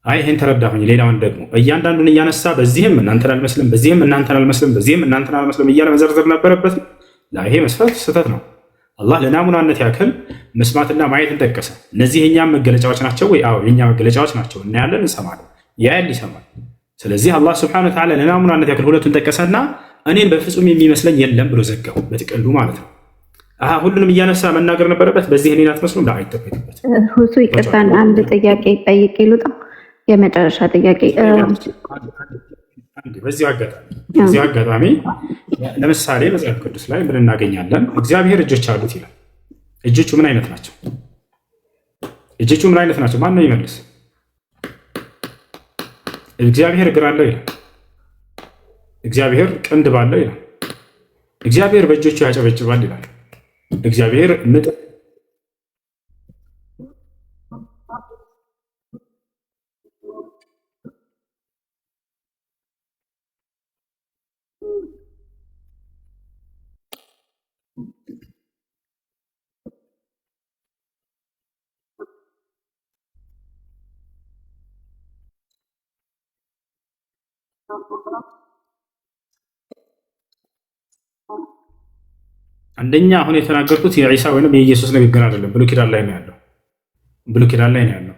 አይ ይህን ተረዳሁኝ። ሌላውን ደግሞ እያንዳንዱን እያነሳ በዚህም እናንተን አልመስልም፣ በዚህም እናንተን አልመስልም፣ በዚህም እናንተን አልመስልም እያለ መዘርዘር ነበረበት። ይሄ መስፈርት ስህተት ነው። አላህ ለናሙናነት ያክል መስማትና ማየትን ጠቀሰ። እነዚህ የእኛም መገለጫዎች ናቸው ወይ? አዎ የእኛ መገለጫዎች ናቸው። እናያለን፣ እንሰማለን፣ ያያል፣ ይሰማል። ስለዚህ አላህ ስብሐነሁ ወተዓላ ለናሙናነት ያክል ሁለቱን ጠቀሰና እኔን በፍጹም የሚመስለኝ የለም ብሎ ዘጋው፣ በጥቅሉ ማለት ነው። ሁሉንም እያነሳ መናገር ነበረበት። በዚህ እኔን አትመስሉም ላ አይጠበቅበት። ሁሱ ይቅርታን አንድ ጥያቄ ጠይቄ ልውጣ። የመጨረሻ ጥያቄ በዚህ አጋጣሚ ለምሳሌ መጽሐፍ ቅዱስ ላይ ምን እናገኛለን? እግዚአብሔር እጆች አሉት ይላል። እጆቹ ምን አይነት ናቸው? እጆቹ ምን አይነት ናቸው? ማን ነው ይመልስ? እግዚአብሔር እግር አለው ይላል። እግዚአብሔር ቅንድብ አለው ይላል። እግዚአብሔር በእጆቹ ያጨበጭባል ይላል። እግዚአብሔር አንደኛ አሁን የተናገርኩት የዒሳ ወይም የኢየሱስ ንግግር አይደለም፣ ብሉይ ኪዳን ላይ ነው ያለው።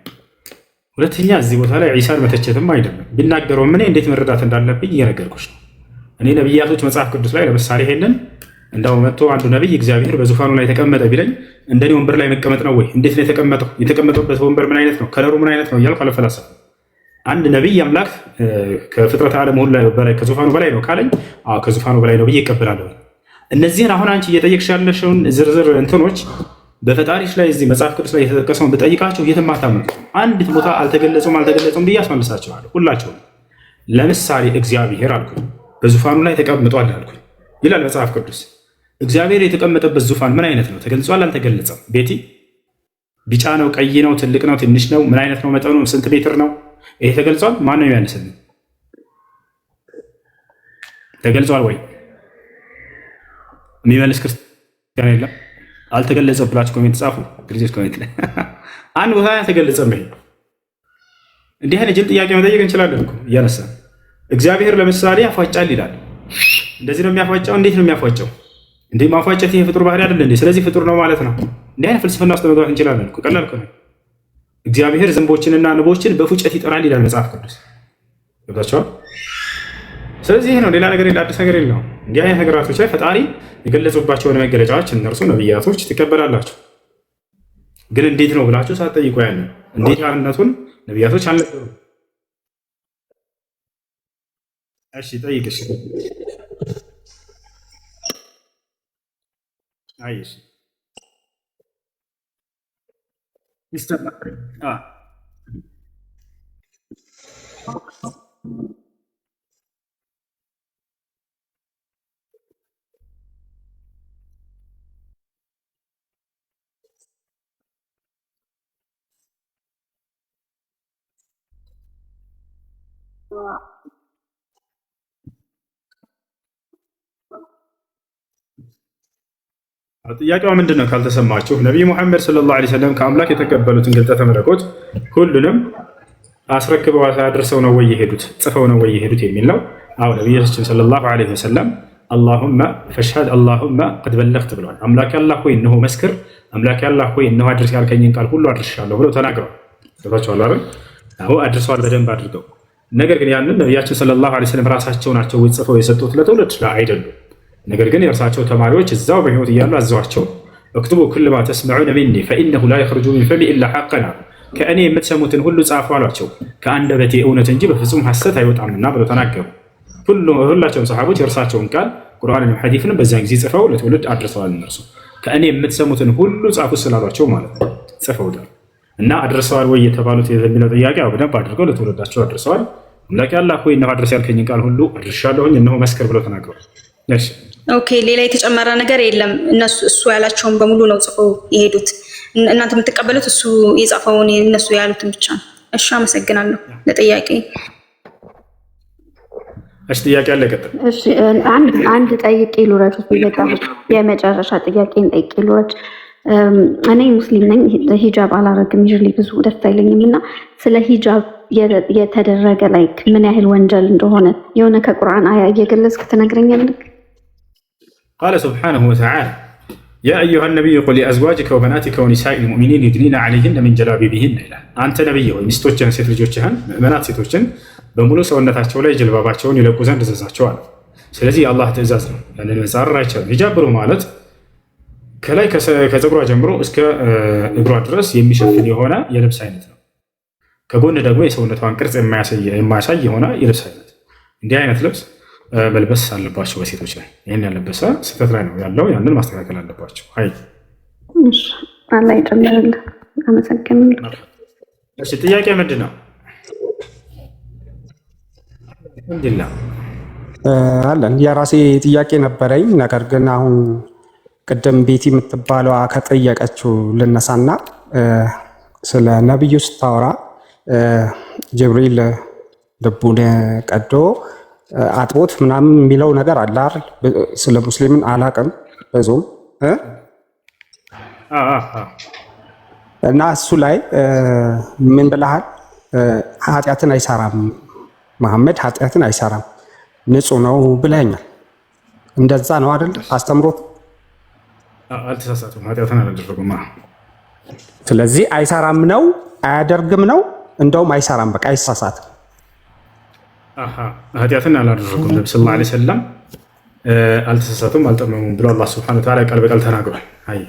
ሁለተኛ እዚህ ቦታ ላይ ዒሳን መተቸትም አይደለም። ቢናገረውም እኔ እንዴት መረዳት እንዳለብኝ እየነገርኩሽ ነው። እኔ ነቢያቶች መጽሐፍ ቅዱስ ላይ ለምሳሌ ይሄንን እንደው መጥቶ አንዱ ነቢይ እግዚአብሔር በዙፋኑ ላይ ተቀመጠ ቢለኝ እንደኔ ወንበር ላይ መቀመጥ ነው ወይ? እንዴት ነው የተቀመጠው? የተቀመጠበት ወንበር ምን አይነት ነው? ከለሩ ምን አይነት ነው እያልኩ አልፈላሰፍም። አንድ ነቢይ አምላክ ከፍጥረት ዓለም ሁሉ በላይ ከዙፋኑ በላይ ነው ካለኝ ከዙፋኑ በላይ ነው ብዬ እቀበላለሁ። እነዚህን አሁን አንቺ እየጠየቅሽ ያለሽውን ዝርዝር እንትኖች በፈጣሪሽ ላይ እዚህ መጽሐፍ ቅዱስ ላይ የተጠቀሰውን ብጠይቃቸው የትም አታመጡ። አንዲት ቦታ አልተገለጹም ብዬ አስመልሳቸዋለሁ ሁላቸውም። ለምሳሌ እግዚአብሔር አልኩኝ በዙፋኑ ላይ ተቀምጧል አልኩኝ ይላል መጽሐፍ ቅዱስ። እግዚአብሔር የተቀመጠበት ዙፋን ምን አይነት ነው? ተገልጿል? አልተገለጸም? ቤቲ ቢጫ ነው? ቀይ ነው? ትልቅ ነው? ትንሽ ነው? ምን አይነት ነው? መጠኑ ስንት ሜትር ነው? ይሄ ተገልጿል? ማን ነው የሚያነስልን? ተገልጿል ወይ? የሚመልስ ክርስቲያን የለም። አልተገለጸም ብላችሁ ኮሜንት ጻፉ። ግሪስ ኮሜንት ላይ አንድ ቦታ አልተገለጸም። ይሄ እንዲህ አይነት ጅል ጥያቄ መጠየቅ እንችላለን እኮ እያነሳን። እግዚአብሔር ለምሳሌ ያፏጫል ይላል። እንደዚህ ነው የሚያፏጫው? እንዴት ነው የሚያፏጫው? እንዴ ማፏጨት ይሄ ፍጡር ባህሪ አይደል እንዴ? ስለዚህ ፍጡር ነው ማለት ነው። እንዲህ አይነት ፍልስፍና ውስጥ መግባት እንችላለን እኮ። ቀላል እኮ ነው። እግዚአብሔር ዝንቦችንና ንቦችን በፉጨት ይጠራል ይላል መጽሐፍ ቅዱስ። ገብታችኋል? ስለዚህ ይሄ ነው፣ ሌላ ነገር አዲስ ነገር የለውም። እንዲህ አይነት ነገራቶች ላይ ፈጣሪ የገለጹባቸውን መገለጫዎች እነርሱ ነብያቶች ትቀበላላችሁ። ግን እንዴት ነው ብላችሁ ሳትጠይቁ ያንን እንዴት ያልነቱን ነብያቶች አልነበሩም። እሺ ጠይቅሽ። አይሽ ጥያቄዋ ምንድን ነው ካልተሰማችሁ? ነቢይ ሙሐመድ ሰለላሁ ዐለይሂ ወሰለም ከአምላክ የተቀበሉትን ግልጠተ መለኮት ሁሉንም አስረክበው አድርሰው ነው ወይ የሄዱት? ጽፈው ነው ወይ የሄዱት የሚል ነው። አዎ ነቢያችን ሰለላሁ ዐለይሂ ወሰለም አላሁመ ፈሽሀድ አላሁመ ቀድ በለግት ብለዋል። አምላክ አላህ ሆይ እነሆ መስክር፣ አምላክ አላህ ሆይ እነሆ አድርስ ያልከኝን ቃል ሁሉ አድርሻለሁ ብለው ተናግረዋል። ገባችኋል አይደል? አዎ አድርሰዋል በደንብ አድርገው። ነገር ግን ያንን ነቢያችን ሰለላሁ ዐለይሂ ወሰለም ራሳቸው ናቸው ወይ ጽፈው የሰጡት ለትውልድ አይደሉም። ነገር ግን የእርሳቸው ተማሪዎች እዛው በህይወት እያሉ አዘዋቸው እክቱቡ ኩል ማ ተስመዑነ ሚኒ ፈኢነሁ ላ የኽሩጁ ሚን ፈሚ ኢላ ሐቀን፣ ከእኔ የምትሰሙትን ሁሉ ጻፉ አሏቸው፣ ከአንደበቴ እውነት እንጂ በፍጹም ሐሰት አይወጣምና ብለው ተናገሩ። ሁላቸውም ሰሓቦች የእርሳቸውን ቃል ቁርአንንም ሐዲስንም በዚያን ጊዜ ጽፈው ለትውልድ አድርሰዋል። እነርሱ ከእኔ የምትሰሙትን ሁሉ ጻፉ ስላሏቸው ማለት ነው ጽፈውታል። እና አድርሰዋል ወይ የተባሉት የሚለው ጥያቄ በደንብ አድርገው ለትውልዳቸው አድርሰዋል። አምላኬ አላህ ሆይ እነሆ አድርስ ያልከኝን ቃል ሁሉ አድርሻለሁኝ እነሆ መስክር ብለው ተናግረዋል። ኦኬ፣ ሌላ የተጨመረ ነገር የለም። እሱ ያላቸውን በሙሉ ነው ጽፈው የሄዱት። እናንተ የምትቀበሉት እሱ የጻፈውን እነሱ ያሉትን ብቻ ነው። እሺ አመሰግናለሁ ለጥያቄ። እሺ ጥያቄ አለ ቀጥል። እሺ አንድ ጠይቄ ልውረድ። በጣም የመጨረሻ ጥያቄን ጠይቄ ልውረድ። እኔ ሙስሊም ነኝ፣ ሂጃብ አላረግም፣ ይዤ ብዙ ደስ አይለኝም እና ስለ ሂጃብ የተደረገ ላይክ ምን ያህል ወንጀል እንደሆነ የሆነ ከቁርአን አያ እየገለጽክ ትነግረኛለህ? ቃለ ሱብሓነሁ ወተዓላ ያ አዩሃ ነቢይ ቁል ሊአዝዋጅከ ወበናቲከ ወኒሳኢ ልሙእሚኒን ዩድኒነ ዐለይሂነ ሚን ጀላቢቢሂን ይላል። አንተ ነቢይ ሆይ ሚስቶችህን፣ ሴት ልጆችህን፣ ምእመናት ሴቶችን በሙሉ ሰውነታቸው ላይ ጅልባባቸውን ይለቁ ዘንድ እዘዛቸው አለ። ስለዚህ የአላህ ትእዛዝ ነው፣ ያንን መጻረር አይቻልም። ሂጃብ ብሎ ማለት ከላይ ከፀጉሯ ጀምሮ እስከ እግሯ ድረስ የሚሸፍን የሆነ የልብስ አይነት ነው። ከጎን ደግሞ የሰውነቷን ቅርጽ የማያሳይ የሆነ የልብስ አይነት። እንዲህ አይነት ልብስ መልበስ አለባቸው በሴቶች ላይ። ይህን ያለበሰ ስህተት ላይ ነው ያለው፣ ያንን ማስተካከል አለባቸው። አይ አላህ ይጨምርልህ። አመሰግናለሁ። እሺ ጥያቄ ምንድን ነው? አለን የራሴ ጥያቄ ነበረኝ። ነገር ግን አሁን ቅድም ቤቲ የምትባለዋ ከጠየቀችው ልነሳና ስለ ነቢዩ ስታወራ ጅብሪል ልቡን ቀዶ አጥቦት ምናምን የሚለው ነገር አለ አይደል? ስለ ሙስሊምን አላቅም ብዙም እና እሱ ላይ ምን ብለሃል? ኃጢአትን አይሰራም መሐመድ ኃጢአትን አይሰራም ንጹህ ነው ብለኛል። እንደዛ ነው አይደል አስተምሮት? አልተሳሳቱም፣ ኃጢአትን አላደረጉም። ስለዚህ አይሰራም ነው አያደርግም ነው? እንደውም አይሰራም፣ በቃ አይሳሳትም። ኃጢአትን አላደረጉም ነቢ ሰለላሁ ዐለይሂ ወሰለም አልተሳሳቱም፣ አልጠመሙም ብሎ አላህ ሱብሓነሁ ወተዓላ ቃል በቃል ተናግሯል። አይ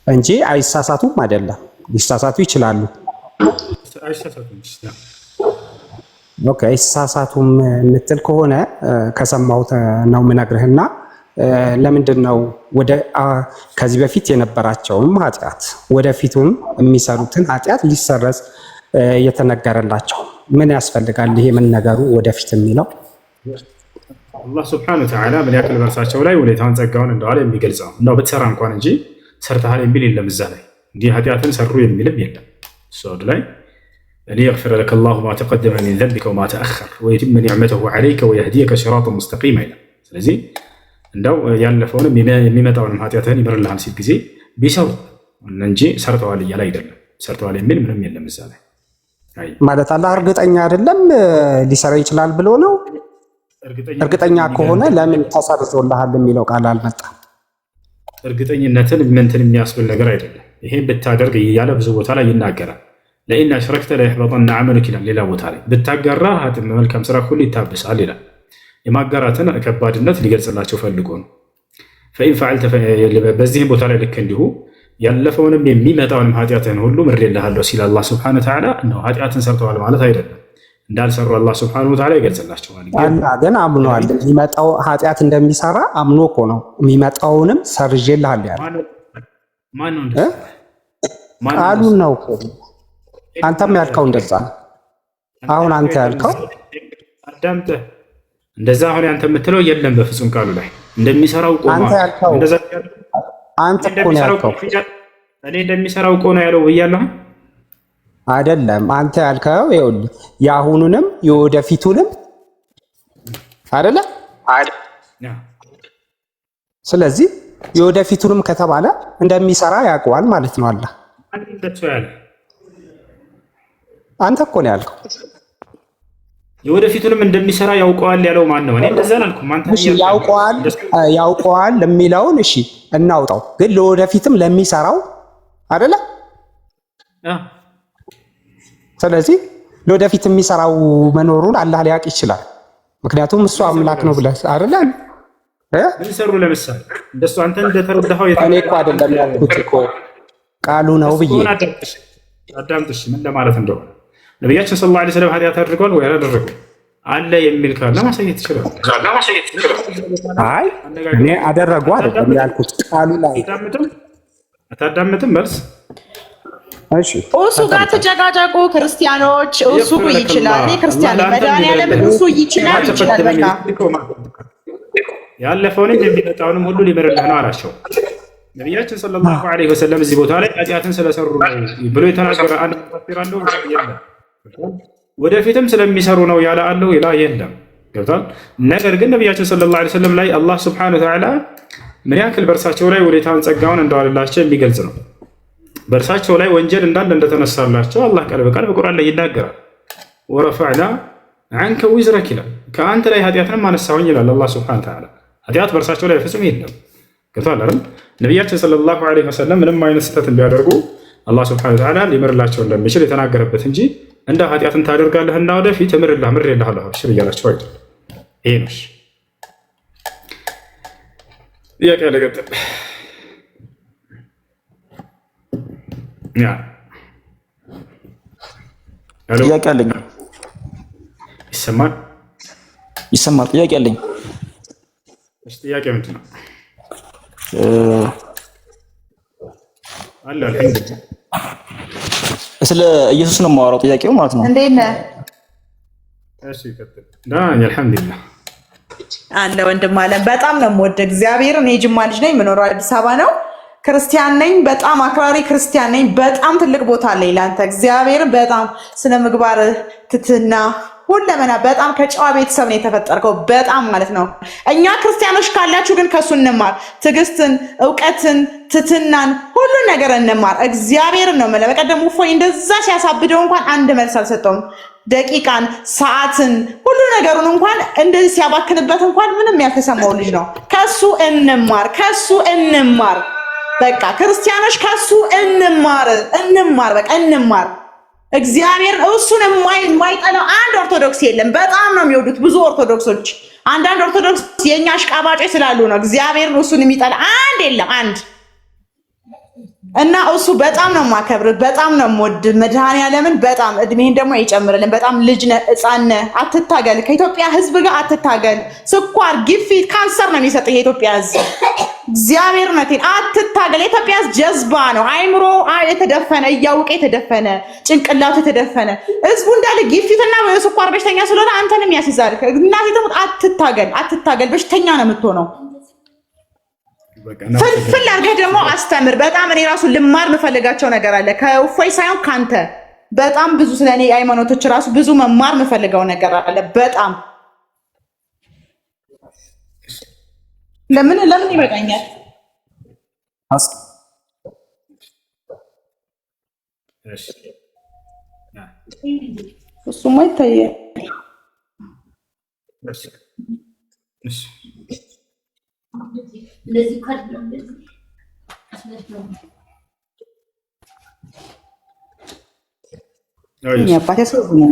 እንጂ አይሳሳቱም አይደለም፣ ሊሳሳቱ ይችላሉ። አይሳሳቱም። ኦኬ አይሳሳቱም የምትል ከሆነ ከሰማሁት ነው የምነግርህና ለምንድን ነው ከዚህ በፊት የነበራቸውም ኃጢአት ወደፊቱም የሚሰሩትን ኃጢአት ሊሰረዝ የተነገረላቸው? ምን ያስፈልጋል ይሄ ምን ነገሩ ወደፊት የሚለው? አላህ ሱብሓነሁ ወተዓላ ምን ያክል በእርሳቸው ላይ ውለታውን ጸጋውን እንደዋለ የሚገልጸው እንደው ብትሰራ እንኳን እንጂ ሰርተሃል የሚል የለም። እዛ ላይ እንዲህ ኃጢአትን ሰሩ የሚልም የለም። ሶድ ላይ ሊየግፊረ ለከ አላሁ ማ ተቀደመ ሚን ዘንቢከ ወማ ተአኸር ወየቲመ ኒዕመተሁ ዐለይከ ወየህዲየከ ሲራጠን ሙስተቂማ ይላል። ስለዚህ እንደው ያለፈውንም የሚመጣውንም ኃጢአትህን ይምርልሃል ሲል ጊዜ ቢሰሩ እንጂ ሰርተዋል እያለ አይደለም። ሰርተዋል የሚል ምንም የለም እዛ ላይ ማለት አላህ እርግጠኛ አይደለም ሊሰራ ይችላል ብሎ ነው። እርግጠኛ ከሆነ ለምን ተሰርዞልሃል የሚለው ቃል አልመጣም? እርግጠኝነትን ምንትን የሚያስብል ነገር አይደለም። ይሄን ብታደርግ እያለ ብዙ ቦታ ላይ ይናገራል። ለኢን አሽረክተ ለየሕበጠነ ዐመሉክ ይላል። ሌላ ቦታ ላይ ብታጋራ መልካም ስራ ሁሉ ይታበሳል ይላል። የማጋራትን ከባድነት ሊገልጽላቸው ፈልጎ ነው። ፈኢን ፈዐልተ በዚህም ቦታ ላይ ልክ እንዲሁ ያለፈውንም የሚመጣውንም ኃጢአትህን ሁሉ ምሬልሃለሁ ሲል አላህ ሱብሓነሁ ወተዓላ ነው። ኃጢአትን ሰርተዋል ማለት አይደለም፣ እንዳልሰሩ አላህ ሱብሓነሁ ወተዓላ ይገልጽላቸዋል። ግን አምኗል። የሚመጣው ኃጢአት እንደሚሰራ አምኖ እኮ ነው የሚመጣውንም ሰርዤልሃለሁ ያለ። ቃሉን ነው እኮ አንተም ያልከው እንደዛ። አሁን አንተ ያልከው አዳምጠህ እንደዛ አሁን አንተ የምትለው የለም በፍጹም ቃሉ ላይ እንደሚሰራው ቆማ አንተ ያልከው አንተ እኮ ነው ያልከው። እኔ እንደሚሰራው ቆ ነው ያለው ብያለሁ አይደለም? አንተ ያልከው ይኸውልህ የአሁኑንም የወደፊቱንም አይደለ? ስለዚህ የወደፊቱንም ከተባለ እንደሚሰራ ያውቀዋል ማለት ነው አላህ። አንተ እኮ ነው ያልከው። የወደፊቱንም እንደሚሰራ ያውቀዋል ያለው ማን ነው? እኔ እንደዛ አላልኩም። አንተ ያውቀዋል የሚለውን እሺ እናውጣው፣ ግን ለወደፊትም ለሚሰራው አይደለ? ስለዚህ ለወደፊት የሚሰራው መኖሩን አላህ ሊያውቅ ይችላል። ምክንያቱም እሱ አምላክ ነው ብለህ አይደለ? ምን ሰሩ? ለምሳሌ እንደሱ አንተ እንደተረዳኸው እኔ እኮ አይደለም ያልኩት እኮ ቃሉ ነው ብዬ አዳምጥሽ ምን ለማለት እንደሆነ ነቢያችን ሰለላሁ ዐለይሂ ወሰለም ኃጢአት አድርገዋል ወይ አላደረጉም አለ የሚል ካለ ማሳየት ይችላል። አይ እኔ አደረጉ አይደለም ያልኩት ቃሉ ላይ አታዳምጥም? መልስ እሺ፣ እሱ ጋር ተጨቃጨቁ ክርስቲያኖች። እሱ ይችላል፣ እኔ ክርስቲያን መድኃኒዓለም እሱ ይችላል። በቃ ያለፈውንም የሚመጣውንም ሁሉ ሊምርልህ ነው አላቸው። ነቢያችን ሰለላሁ ዐለይሂ ወሰለም እዚህ ቦታ ላይ ኃጢአትን ስለሰሩ ብሎ የተናገረ አንድ ተፍሲር አለው የለም። ወደፊትም ስለሚሰሩ ነው ያለ አለው ይላ የለም። ገብቷል። ነገር ግን ነቢያችን ሰለላሁ ዐለይሂ ወሰለም ላይ አላህ ሱብሓነሁ ወተዓላ ምን ያክል በእርሳቸው ላይ ውለታውን ጸጋውን እንደዋለላቸው የሚገልጽ ነው። በእርሳቸው ላይ ወንጀል እንዳለ እንደተነሳላቸው አላህ ቃል በቃል በቁርአን ላይ ይናገራል። ወረፈዕና ዐንከ ዊዝረክ ይላል፣ ከአንተ ላይ ኃጢአትንም አነሳሁኝ ይላል አላህ ሱብሓነሁ ወተዓላ። ኃጢአት በእርሳቸው ላይ ፍጹም የለም። ገብቷል አይደል? ነቢያችን ሰለላሁ ዐለይሂ ወሰለም ምንም አይነት ስህተት ቢያደርጉ አላህ ሱብሓነሁ ወተዓላ ሊምርላቸው እንደሚችል የተናገረበት እንጂ እንደ ኃጢአትን ታደርጋለህና ወደፊት ምሬልሃለሁ አብሽር እያላቸው አይደለም። ይሄ ነው ጥያቄ ያለቀጥል ጥያቄ አለኝ። ይሰማል? ይሰማል። ጥያቄ አለኝ። እሺ ጥያቄ ምንድን ነው? አለ አልሐምዱሊላህ። ስለ ኢየሱስ ነው የማወራው ጥያቄው ማለት ነው። እንዴት ነህ? እሺ ይቀጥል። አልሐምዱሊላህ አለ ወንድም አለ። በጣም ነው የምወደው እግዚአብሔር። እኔ ጅማ ልጅ ነኝ፣ የምኖረው አዲስ አበባ ነው። ክርስቲያን ነኝ፣ በጣም አክራሪ ክርስቲያን ነኝ። በጣም ትልቅ ቦታ አለኝ ለአንተ እግዚአብሔር። በጣም ስነ ምግባር፣ ትትና፣ ሁለመና በጣም ከጨዋ ቤተሰብ ነው የተፈጠርከው። በጣም ማለት ነው። እኛ ክርስቲያኖች ካላችሁ ግን ከሱ እንማር። ትዕግስትን፣ እውቀትን፣ ትትናን፣ ሁሉን ነገር እንማር። እግዚአብሔርን ነው የምልህ። በቀደም እፎይ እንደዛ ሲያሳብደው እንኳን አንድ መልስ አልሰጠውም። ደቂቃን፣ ሰዓትን፣ ሁሉ ነገሩን እንኳን እንደዚህ ሲያባክንበት እንኳን ምንም ያልተሰማው ልጅ ነው። ከሱ እንማር፣ ከሱ እንማር። በቃ ክርስቲያኖች ከሱ እንማር፣ በቃ እንማር። እግዚአብሔር እሱን የማይጠላው አንድ ኦርቶዶክስ የለም። በጣም ነው የሚወዱት ብዙ ኦርቶዶክሶች። አንዳንድ ኦርቶዶክስ የኛ አሽቃባጮች ስላሉ ነው እግዚአብሔር እሱን የሚጠላ አንድ የለም፣ አንድ እና እሱ በጣም ነው የማከብር፣ በጣም ነው የምወድ መድኃኒዓለምን። በጣም እድሜህን ደግሞ ይጨምርልን። በጣም ልጅ ነህ፣ ሕፃን ነህ። አትታገል፣ ከኢትዮጵያ ሕዝብ ጋር አትታገል። ስኳር፣ ግፊት፣ ካንሰር ነው የሚሰጥህ የኢትዮጵያ ሕዝብ። እግዚአብሔር ነቴን አትታገል። የኢትዮጵያ ሕዝብ ጀዝባ ነው። አይምሮ የተደፈነ እያወቀ የተደፈነ ጭንቅላቱ የተደፈነ ሕዝቡ እንዳለ ግፊትና ስኳር በሽተኛ ስለሆነ አንተንም ያስይዛል። እናቴ ደግሞ አትታገል፣ በሽተኛ ነው የምትሆነው። ፍልፍል አድርገህ ደግሞ አስተምር። በጣም እኔ ራሱ ልማር የምፈልጋቸው ነገር አለ ከእፎይ ሳይሆን ካንተ። በጣም ብዙ ስለ እኔ ሃይማኖቶች ራሱ ብዙ መማር የምፈልገው ነገር አለ በጣም። ለምን ይበቃኛል። እሱማ ይታያል። እንደዚህ ካድ ነው እንደዚህ አስነስተው አባቴ ሰው ነው።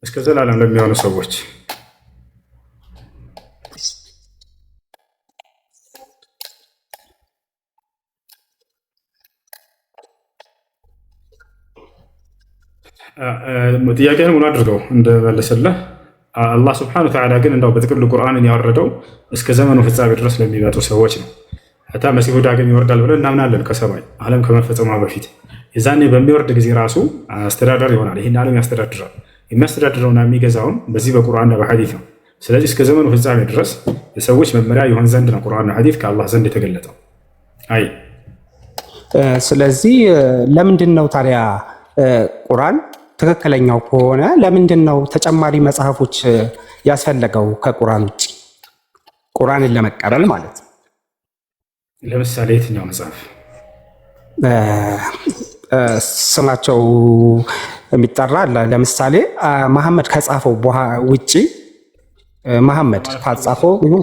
እስከ ዘላለም ለሚሆኑ ሰዎች ጥያቄን ሙሉ አድርገው እንደመለሰልህ አላህ ስብሐነሁ ወተዓላ ግን እንደው በጥቅሉ ቁርአንን ያወረደው እስከ ዘመኑ ፍጻሜ ድረስ ለሚመጡ ሰዎች ነው። ሐታ መሲሁ ዳግም ይወርዳል ብለን እናምናለን። ከሰማይ ዓለም ከመፈጸሟ በፊት የዛኔ በሚወርድ ጊዜ ራሱ አስተዳደር ይሆናል። ይህን ዓለም ያስተዳድራል። የሚያስተዳድረውና የሚገዛውን በዚህ በቁርአንና በሐዲት ነው። ስለዚህ እስከ ዘመኑ ፍጻሜ ድረስ የሰዎች መመሪያ ይሆን ዘንድ ነው ቁርአንና ሐዲት ከአላህ ዘንድ የተገለጠው። አይ ስለዚህ ለምንድን ነው ታዲያ ቁርአን ትክክለኛው ከሆነ ለምንድን ነው ተጨማሪ መጽሐፎች ያስፈለገው ከቁርአን ውጭ ቁርአንን ለመቀበል ማለት ነው? ለምሳሌ የትኛው መጽሐፍ ስማቸው የሚጠራ ለምሳሌ መሐመድ ከጻፈው ውጪ መሐመድ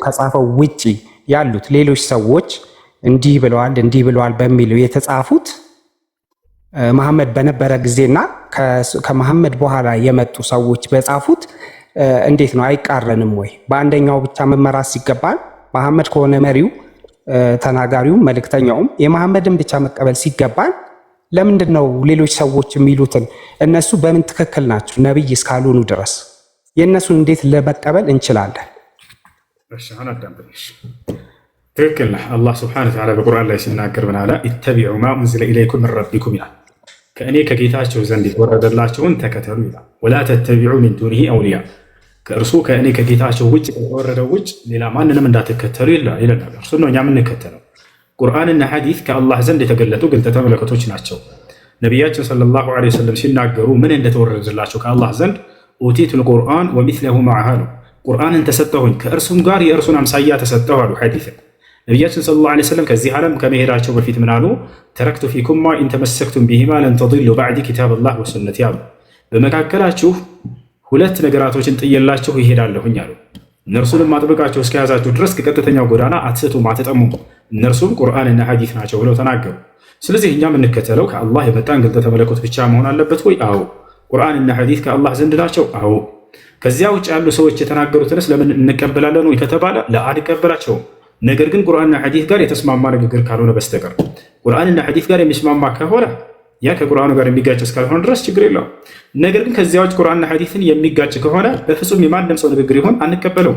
ከጻፈው ውጪ ያሉት ሌሎች ሰዎች እንዲህ ብለዋል በሚለው የተጻፉት መሐመድ በነበረ ጊዜና ከመሐመድ በኋላ የመጡ ሰዎች በጻፉት እንዴት ነው አይቃረንም ወይ? በአንደኛው ብቻ መመራት ሲገባል መሐመድ ከሆነ መሪው ተናጋሪውም መልእክተኛውም የመሐመድን ብቻ መቀበል ሲገባል ለምንድን ነው ሌሎች ሰዎች የሚሉትን እነሱ በምን ትክክል ናቸው ነብይ እስካልሆኑ ድረስ የእነሱን እንዴት ለመቀበል እንችላለን? ትክክል ነህ። አላህ ስብሐነሁ ወተዓላ በቁርአን ላይ ሲናገር ምን አለ? ኢተቢዑ ማ ኡንዚለ ኢለይኩም ሚን ረቢኩም ይላል። ከእኔ ከጌታቸው ዘንድ የተወረደላቸውን ተከተሉ ይላል። ወላ ተተቢዑ ሚን ዱኒሂ አውሊያ፣ ከእርሱ ከእኔ ከጌታቸው ውጭ ከተወረደው ውጭ ሌላ ማንንም እንዳትከተሉ ይለናል። እርሱ ነው እኛ የምንከተለው። ቁርአንና ሐዲስ ከአላህ ዘንድ የተገለጡ ግልጠተ መለኮቶች ናቸው። ነቢያችን ሰለላሁ ዐለይሂ ወሰለም ሲናገሩ ምን እንደተወረደላቸው ከአላህ ዘንድ ኡቲቱል ቁርአን ወሚስለሁ መዐሁ አሉ። ቁርአንን ተሰጠሁኝ ከእርሱም ጋር የእርሱን አምሳያ ተሰጠሁ አሉ። ሐዲስን ነቢያችን ሰለላሁ ዐለይሂ ወሰለም ከዚህ ዓለም ከመሄዳቸው በፊት ምን አሉ? ተረክቱ ፊኩማ ኢን ተመሰክቱም ቢሂማ ለን ተዲሉ ባዕዲ ኪታበላህ ወሱነቲ አሉ። በመካከላችሁ ሁለት ነገራቶችን ጥየላችሁ ይሄዳለሁኝ አሉ። እነርሱንም አጥብቃችሁ እስከያዛችሁ ድረስ ከቀጥተኛው ጎዳና አትስቱም አትጠሙም። እነርሱም ቁርአንና ሐዲስ ናቸው ብለው ተናገሩ። ስለዚህ እኛ የምንከተለው ከአላህ የመጣን ግልጠተ መለኮት ብቻ መሆን አለበት ወይ? አዎ። ቁርአንና ሐዲስ ከአላህ ዘንድ ናቸው? አዎ። ከዚያ ውጭ ያሉ ሰዎች የተናገሩትንስ ለምን እንቀበላለን ወይ ከተባለ አንቀበላቸውም። ነገር ግን ቁርአንና ሐዲስ ጋር የተስማማ ንግግር ካልሆነ በስተቀር ቁርአንና ሐዲስ ጋር የሚስማማ ከሆነ ያ ከቁርአኑ ጋር የሚጋጭ እስካልሆነ ድረስ ችግር የለውም። ነገር ግን ከዚያ ውጭ ቁርአንና ሐዲስን የሚጋጭ ከሆነ በፍጹም የማንም ሰው ንግግር ይሆን አንቀበለው።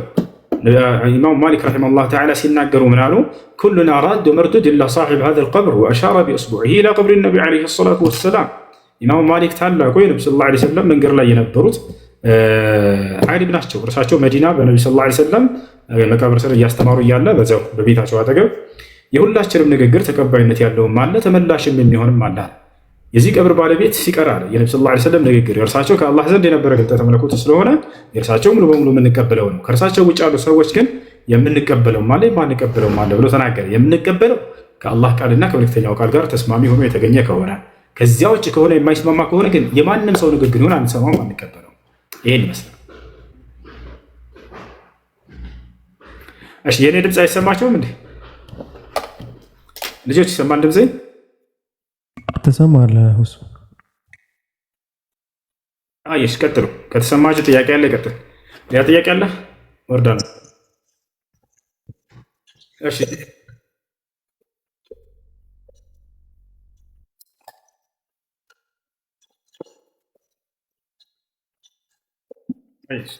ኢማሙ ማሊክ ረሒመሁላህ ተዓላ ሲናገሩ ምን አሉ? ኩሉና ራድ ወመርዱድ ኢላ ሳሒብ ሃዛል ቀብር ወአሻረ ቢእስቡዒሂ ኢላ ቀብሪ ነቢ ዓለይሂ ሰላቱ ወሰላም። ኢማሙ ማሊክ ታላቁ የነቢ ሰለላሁ ዐለይሂ ወሰለም መንገድ ላይ የነበሩት ዓሊም ናቸው። እርሳቸው መዲና በነቢ ሰለላሁ ዐለይሂ ወሰለም መቃብር ስር እያስተማሩ እያለ በዛው በቤታቸው አጠገብ የሁላችንም ንግግር ተቀባይነት ያለውም አለ ተመላሽም የሚሆንም አለ። የዚህ ቀብር ባለቤት ሲቀር አለ የነቢ ሰለላሁ ዐለይሂ ወሰለም ንግግር የእርሳቸው ከአላህ ዘንድ የነበረ ግልጠተ መለኮት ስለሆነ የእርሳቸው ሙሉ በሙሉ የምንቀበለው ነው። ከእርሳቸው ውጭ ያሉ ሰዎች ግን የምንቀበለውም አለ የማንቀበለውም አለ ብሎ ተናገረ። የምንቀበለው ከአላህ ቃልና ከመልእክተኛው ቃል ጋር ተስማሚ ሆኖ የተገኘ ከሆነ፣ ከዚያ ውጭ ከሆነ የማይስማማ ከሆነ ግን የማንም ሰው ንግግር ይሁን አንሰማም፣ አንቀበለው። ይሄን ይመስላል። እሺ የኔ ድምፅ አይሰማቸውም እንዴ ልጆች? ይሰማል ድምጼ? ትሰማለህ? ሁሱ አየሽ፣ ቀጥሉ። ከተሰማችሁ ጥያቄ ያለ ቀጥል። ያ ጥያቄ አለ ወርዳ ነው። እሺ አይሽ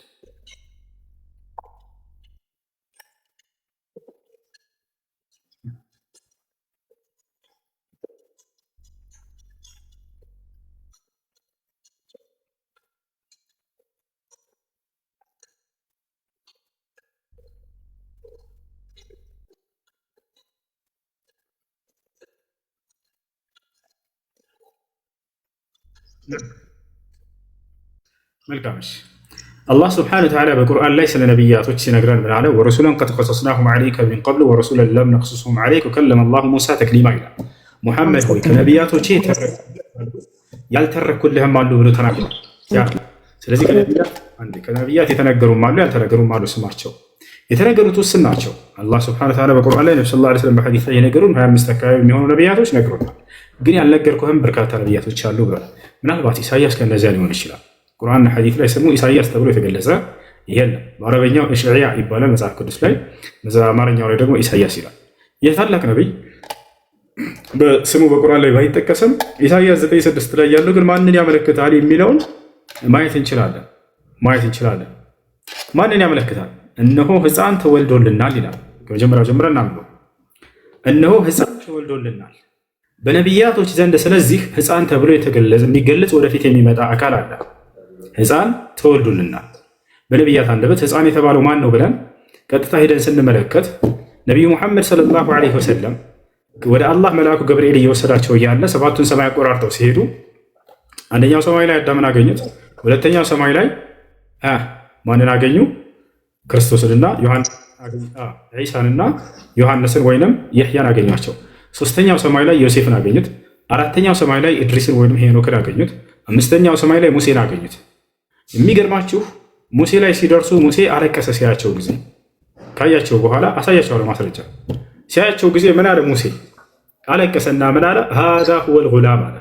መልካም። እሺ አላህ ስብሐነሁ ወተዓላ በቁርአን ላይ ስለ ነቢያቶች ሲነግረን ምን አለ? ወረሱለን ቀድ ቀሰስናሁም ዐለይከ ሚን ቀብሉ ወረሱለን ለም ነቅሱስሁም ዐለይከ ወከለመ አላሁ ሙሳ ተክሊማ ይላል። ሙሐመድ ሆይ ከነቢያቶቼ ያልተረኩልህም አሉ ብሎ ተናግሯል። ስለዚህ ከነቢያት የተነገሩም አሉ ያልተነገሩም አሉ። ስማቸው የተነገሩት ውስን ናቸው። አላህ ስብሐነሁ ወተዓላ በቁርአን ላይ ነብዩ ሰለላሁ ዐለይሂ ወሰለም በሐዲስ ላይ የነገሩን 25 አካባቢ የሚሆኑ ነቢያቶች ነግሮናል። ግን ያልነገርኩህም በርካታ ነቢያቶች አሉ ብሏል። ምናልባት ኢሳያስ ከነዚያ ሊሆን ይችላል። ቁርአንና ሐዲስ ላይ ስሙ ኢሳያስ ተብሎ የተገለጸ ይሄን በአረበኛው እሽዕያ ይባላል መጽሐፍ ቅዱስ ላይ፣ በአማርኛው ላይ ደግሞ ኢሳያስ ይላል። ይህ ታላቅ ነቢይ በስሙ በቁርአን ላይ ባይጠቀስም ኢሳያስ 9:6 ላይ ያለው ግን ማንን ያመለክታል የሚለውን ማየት እንችላለን። ማንን ያመለክታል? እነሆ ሕፃን ተወልዶልናል ይላል። ከመጀመሪያው ጀምረን እናምነው። እነሆ ሕፃን ተወልዶልናል በነቢያቶች ዘንድ። ስለዚህ ሕፃን ተብሎ የሚገለጽ ወደፊት የሚመጣ አካል አለ። ሕፃን ተወልዶልናል በነቢያት አንደበት። ሕፃን የተባለው ማን ነው ብለን ቀጥታ ሄደን ስንመለከት ነቢዩ ሙሐመድ ሰለላሁ ዐለይሂ ወሰለም ወደ አላህ መልአኩ ገብርኤል እየወሰዳቸው እያለ ሰባቱን ሰማይ አቆራርጠው ሲሄዱ አንደኛው ሰማይ ላይ አዳምን አገኙት። ሁለተኛው ሰማይ ላይ ማንን አገኙ? ክርስቶስንና ዒሳንና ዮሐንስን ወይንም የሕያን አገኟቸው። ሶስተኛው ሰማይ ላይ ዮሴፍን አገኙት። አራተኛው ሰማይ ላይ ኢድሪስን ወይንም ሄኖክን አገኙት። አምስተኛው ሰማይ ላይ ሙሴን አገኙት። የሚገርማችሁ ሙሴ ላይ ሲደርሱ ሙሴ አለቀሰ። ሲያያቸው ጊዜ ካያቸው በኋላ አሳያቸዋለሁ ማስረጃ። ሲያያቸው ጊዜ ምን አለ ሙሴ? አለቀሰና ምን አለ? ሃዛ ሁወል ጉላም አለ።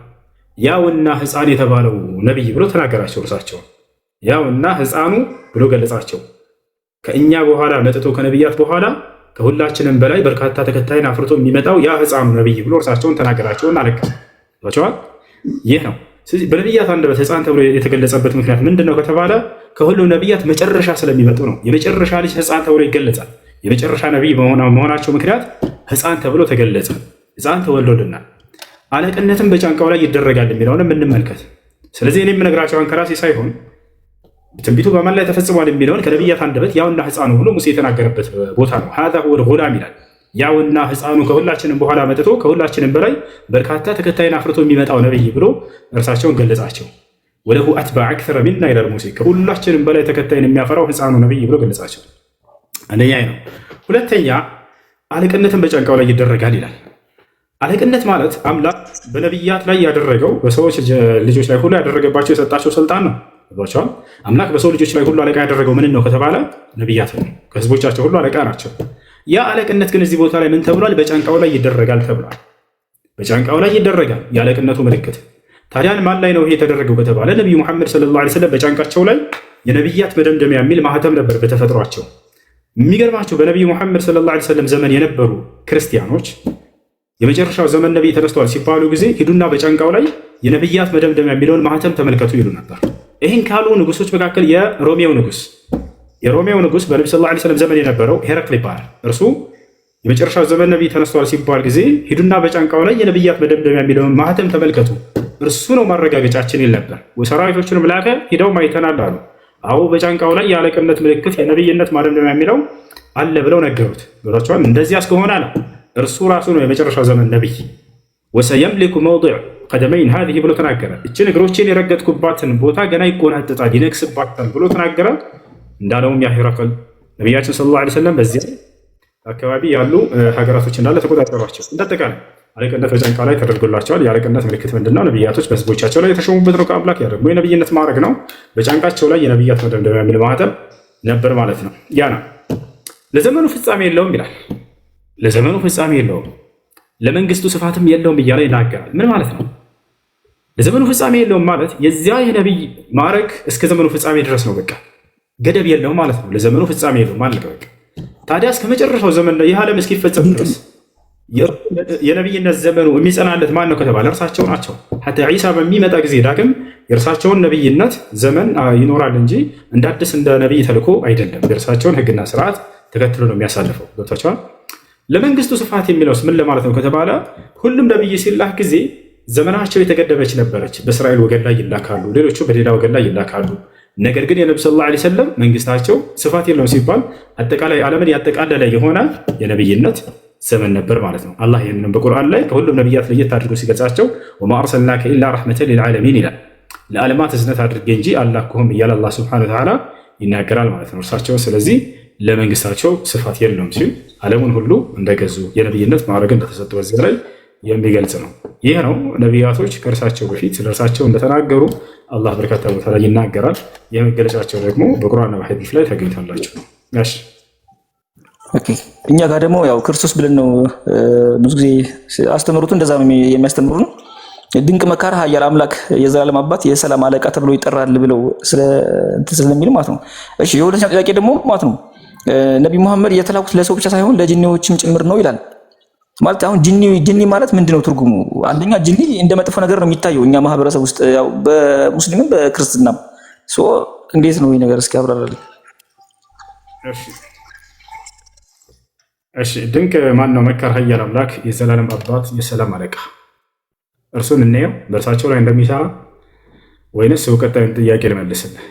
ያውና ሕፃን የተባለው ነቢይ ብሎ ተናገራቸው። እርሳቸው ያውና ሕፃኑ ብሎ ገለጻቸው። ከእኛ በኋላ መጥቶ ከነቢያት በኋላ ከሁላችንም በላይ በርካታ ተከታይን አፍርቶ የሚመጣው ያ ሕፃኑ ነቢይ ብሎ እርሳቸውን ተናገራቸውና አለቀሰ። ይህ ነው። ስለዚህ በነቢያት አንደበት ሕፃን ተብሎ የተገለጸበት ምክንያት ምንድን ነው ከተባለ ከሁሉም ነቢያት መጨረሻ ስለሚመጡ ነው። የመጨረሻ ልጅ ሕፃን ተብሎ ይገለጻል። የመጨረሻ ነቢይ መሆናቸው ምክንያት ሕፃን ተብሎ ተገለጸ። ሕፃን ተወልዶልናል። አለቅነትም በጫንቃው ላይ ይደረጋል የሚለውንም እንመልከት። ስለዚህ እኔ የምነግራቸውን ከራሴ ሳይሆን ትንቢቱ በማን ላይ ተፈጽሟል የሚለውን ከነቢያት አንደበት ያውና ሕፃኑ ብሎ ሙሴ የተናገረበት ቦታ ነው። ሀዛ ሁወል ጉላም ይላል። ያውና ሕፃኑ ከሁላችንም በኋላ መጥቶ ከሁላችንም በላይ በርካታ ተከታይን አፍርቶ የሚመጣው ነቢይ ብሎ እርሳቸውን ገለጻቸው። ወለሁ አትባዕ አክተረ ሚና ይላል ሙሴ። ከሁላችንም በላይ ተከታይን የሚያፈራው ሕፃኑ ነቢይ ብሎ ገለጻቸው። አንደኛ ነው። ሁለተኛ አለቅነትን በጫንቃው ላይ ይደረጋል ይላል። አለቅነት ማለት አምላክ በነቢያት ላይ ያደረገው በሰዎች ልጆች ላይ ሁሉ ያደረገባቸው የሰጣቸው ስልጣን ነው። ቸዋል አምላክ በሰው ልጆች ላይ ሁሉ አለቃ ያደረገው ምን ነው ከተባለ ነቢያት ነው። ከህዝቦቻቸው ሁሉ አለቃ ናቸው። ያ አለቅነት ግን እዚህ ቦታ ላይ ምን ተብሏል? በጫንቃው ላይ ይደረጋል ተብሏል። በጫንቃው ላይ ይደረጋል የአለቅነቱ ምልክት። ታዲያን ማን ላይ ነው ይሄ የተደረገው ከተባለ ነቢዩ ሙሐመድ ሰለላሁ ዐለይሂ ወሰለም በጫንቃቸው ላይ የነቢያት መደምደሚያ የሚል ማህተም ነበር በተፈጥሯቸው። የሚገርማቸው በነቢዩ ሙሐመድ ሰለላሁ ዐለይሂ ወሰለም ዘመን የነበሩ ክርስቲያኖች የመጨረሻው ዘመን ነቢይ ተነስተዋል ሲባሉ ጊዜ ሂዱና በጫንቃው ላይ የነቢያት መደምደሚያ የሚለውን ማህተም ተመልከቱ ይሉ ነበር። ይህን ካሉ ንጉሶች መካከል የሮሜው ንጉስ በነቢ ሰለላሁ ዐለይሂ ወሰለም ዘመን የነበረው ሄረክል ይባላል። እርሱ የመጨረሻው ዘመን ነቢይ ተነስተዋል ሲባል ጊዜ ሂዱና በጫንቃው ላይ የነቢያት መደምደሚያ የሚለውን ማህተም ተመልከቱ፣ እርሱ ነው ማረጋገጫችን ይል ነበር። ሰራዊቶችንም ላከ፣ ሂደው አይተናል አሉ። አዎ በጫንቃው ላይ የአለቅነት ምልክት የነቢይነት ማደምደሚያ የሚለው አለ ብለው ነገሩት። ገብቷቸዋል። እንደዚህ እስከሆነ ነው እርሱ ራሱ ነው የመጨረሻው ዘመን ነቢይ። ወሰየምሊኩ መውዲዕ ቀደመይን ሃዚህ ብሎ ተናገረ። እችን እግሮችን የረገጥኩባትን ቦታ ገና ይቆናጠጣል ይነግስባታል ብሎ ተናገረ። እንዳለውም ያ ሄረክል ነቢያችን ሰለላሁ ዐለይሂ ወሰለም በዚያ አካባቢ ያሉ ሀገራቶች እንዳለ ተቆጣጠሯቸው። እንዳጠቃላይ አለቅነት በጫንቃ ላይ ተደርጎላቸዋል። የአለቅነት ምልክት ምንድነው? ነቢያቶች በህዝቦቻቸው ላይ የተሾሙበት ነው ከአምላክ። ያ ደግሞ የነቢይነት ማዕረግ ነው። በጫንቃቸው ላይ የነቢያት መደምደሚያ የሚል ማህተም ነበር ማለት ነው። ያ ነው። ለዘመኑ ፍጻሜ የለውም ይላል። ለዘመኑ ፍጻሜ የለውም፣ ለመንግስቱ ስፋትም የለውም እያለ ይናገራል። ምን ማለት ነው? ለዘመኑ ፍጻሜ የለውም ማለት የዚያ የነቢይ ማዕረግ እስከ ዘመኑ ፍጻሜ ድረስ ነው። በቃ ገደብ የለውም ማለት ነው። ለዘመኑ ፍጻሜ የለውም ማለት በቃ። ታዲያ እስከ መጨረሻው ዘመን ይህ ዓለም እስኪፈጸም ድረስ የነቢይነት ዘመኑ የሚጸናለት ማን ነው ከተባለ እርሳቸው ናቸው። ሐታ ዒሳ በሚመጣ ጊዜ ዳግም የእርሳቸውን ነቢይነት ዘመን ይኖራል እንጂ እንደ አዲስ እንደ ነቢይ ተልኮ አይደለም። የእርሳቸውን ህግና ስርዓት ተከትሎ ነው የሚያሳልፈው። ገብቷቸዋል። ለመንግስቱ ስፋት የሚለውስ ምን ለማለት ነው ከተባለ ሁሉም ነቢይ ሲላክ ጊዜ ዘመናቸው የተገደበች ነበረች። በእስራኤል ወገን ላይ ይላካሉ፣ ሌሎቹ በሌላ ወገን ላይ ይላካሉ። ነገር ግን የነቢ ሰለላሁ ዐለይሂ ወሰለም መንግስታቸው ስፋት የለውም ሲባል አጠቃላይ ዓለምን ያጠቃለለ የሆነ የነቢይነት ዘመን ነበር ማለት ነው። አላህ ይህንን በቁርአን ላይ ከሁሉም ነቢያት ለየት አድርጎ ሲገልጻቸው ወማ አርሰልናከ ኢላ ረሕመተን ሊልዓለሚን ይላል። ለዓለማት እዝነት አድርጌ እንጂ አላኩህም እያለ አላህ ሱብሓነሁ ወተዓላ ይናገራል ማለት ነው እርሳቸው። ስለዚህ ለመንግስታቸው ስፋት የለውም ሲል ዓለሙን ሁሉ እንደገዙ የነቢይነት ማዕረግ እንደተሰጡ በዚህ ላይ የሚገልጽ ነው። ይህ ነው ነቢያቶች ከእርሳቸው በፊት ስለ እርሳቸው እንደተናገሩ አላህ በርካታ ቦታ ላይ ይናገራል። የመገለጫቸው ደግሞ በቁርአንና በሐዲስ ላይ ታገኝታላችሁ ነው። እኛ ጋር ደግሞ ያው ክርስቶስ ብለን ነው ብዙ ጊዜ አስተምሩቱ እንደዛ ነው የሚያስተምሩ ነው። ድንቅ መካር፣ ኃያል አምላክ፣ የዘላለም አባት፣ የሰላም አለቃ ተብሎ ይጠራል ብለው ስለሚል ማለት ነው። እሺ የሁለተኛው ጥያቄ ደግሞ ማለት ነው ነቢ መሐመድ የተላኩት ለሰው ብቻ ሳይሆን ለጂኒዎችም ጭምር ነው ይላል። ማለት አሁን ጂኒ ማለት ምንድነው ትርጉሙ? አንደኛ ጂኒ እንደ መጥፎ ነገር ነው የሚታየው እኛ ማህበረሰብ ውስጥ ያው በሙስሊምም በክርስትናም እንዴት ነው ይሄ ነገር እስኪ አብራራልኝ። እሺ ድንቅ ማን ነው? መካር፣ ኃያል አምላክ፣ የዘላለም አባት፣ የሰላም አለቃ እርሱን እናየው በእርሳቸው ላይ እንደሚሰራ ወይንስ ቀጣዩን ጥያቄ ልመልስልህ?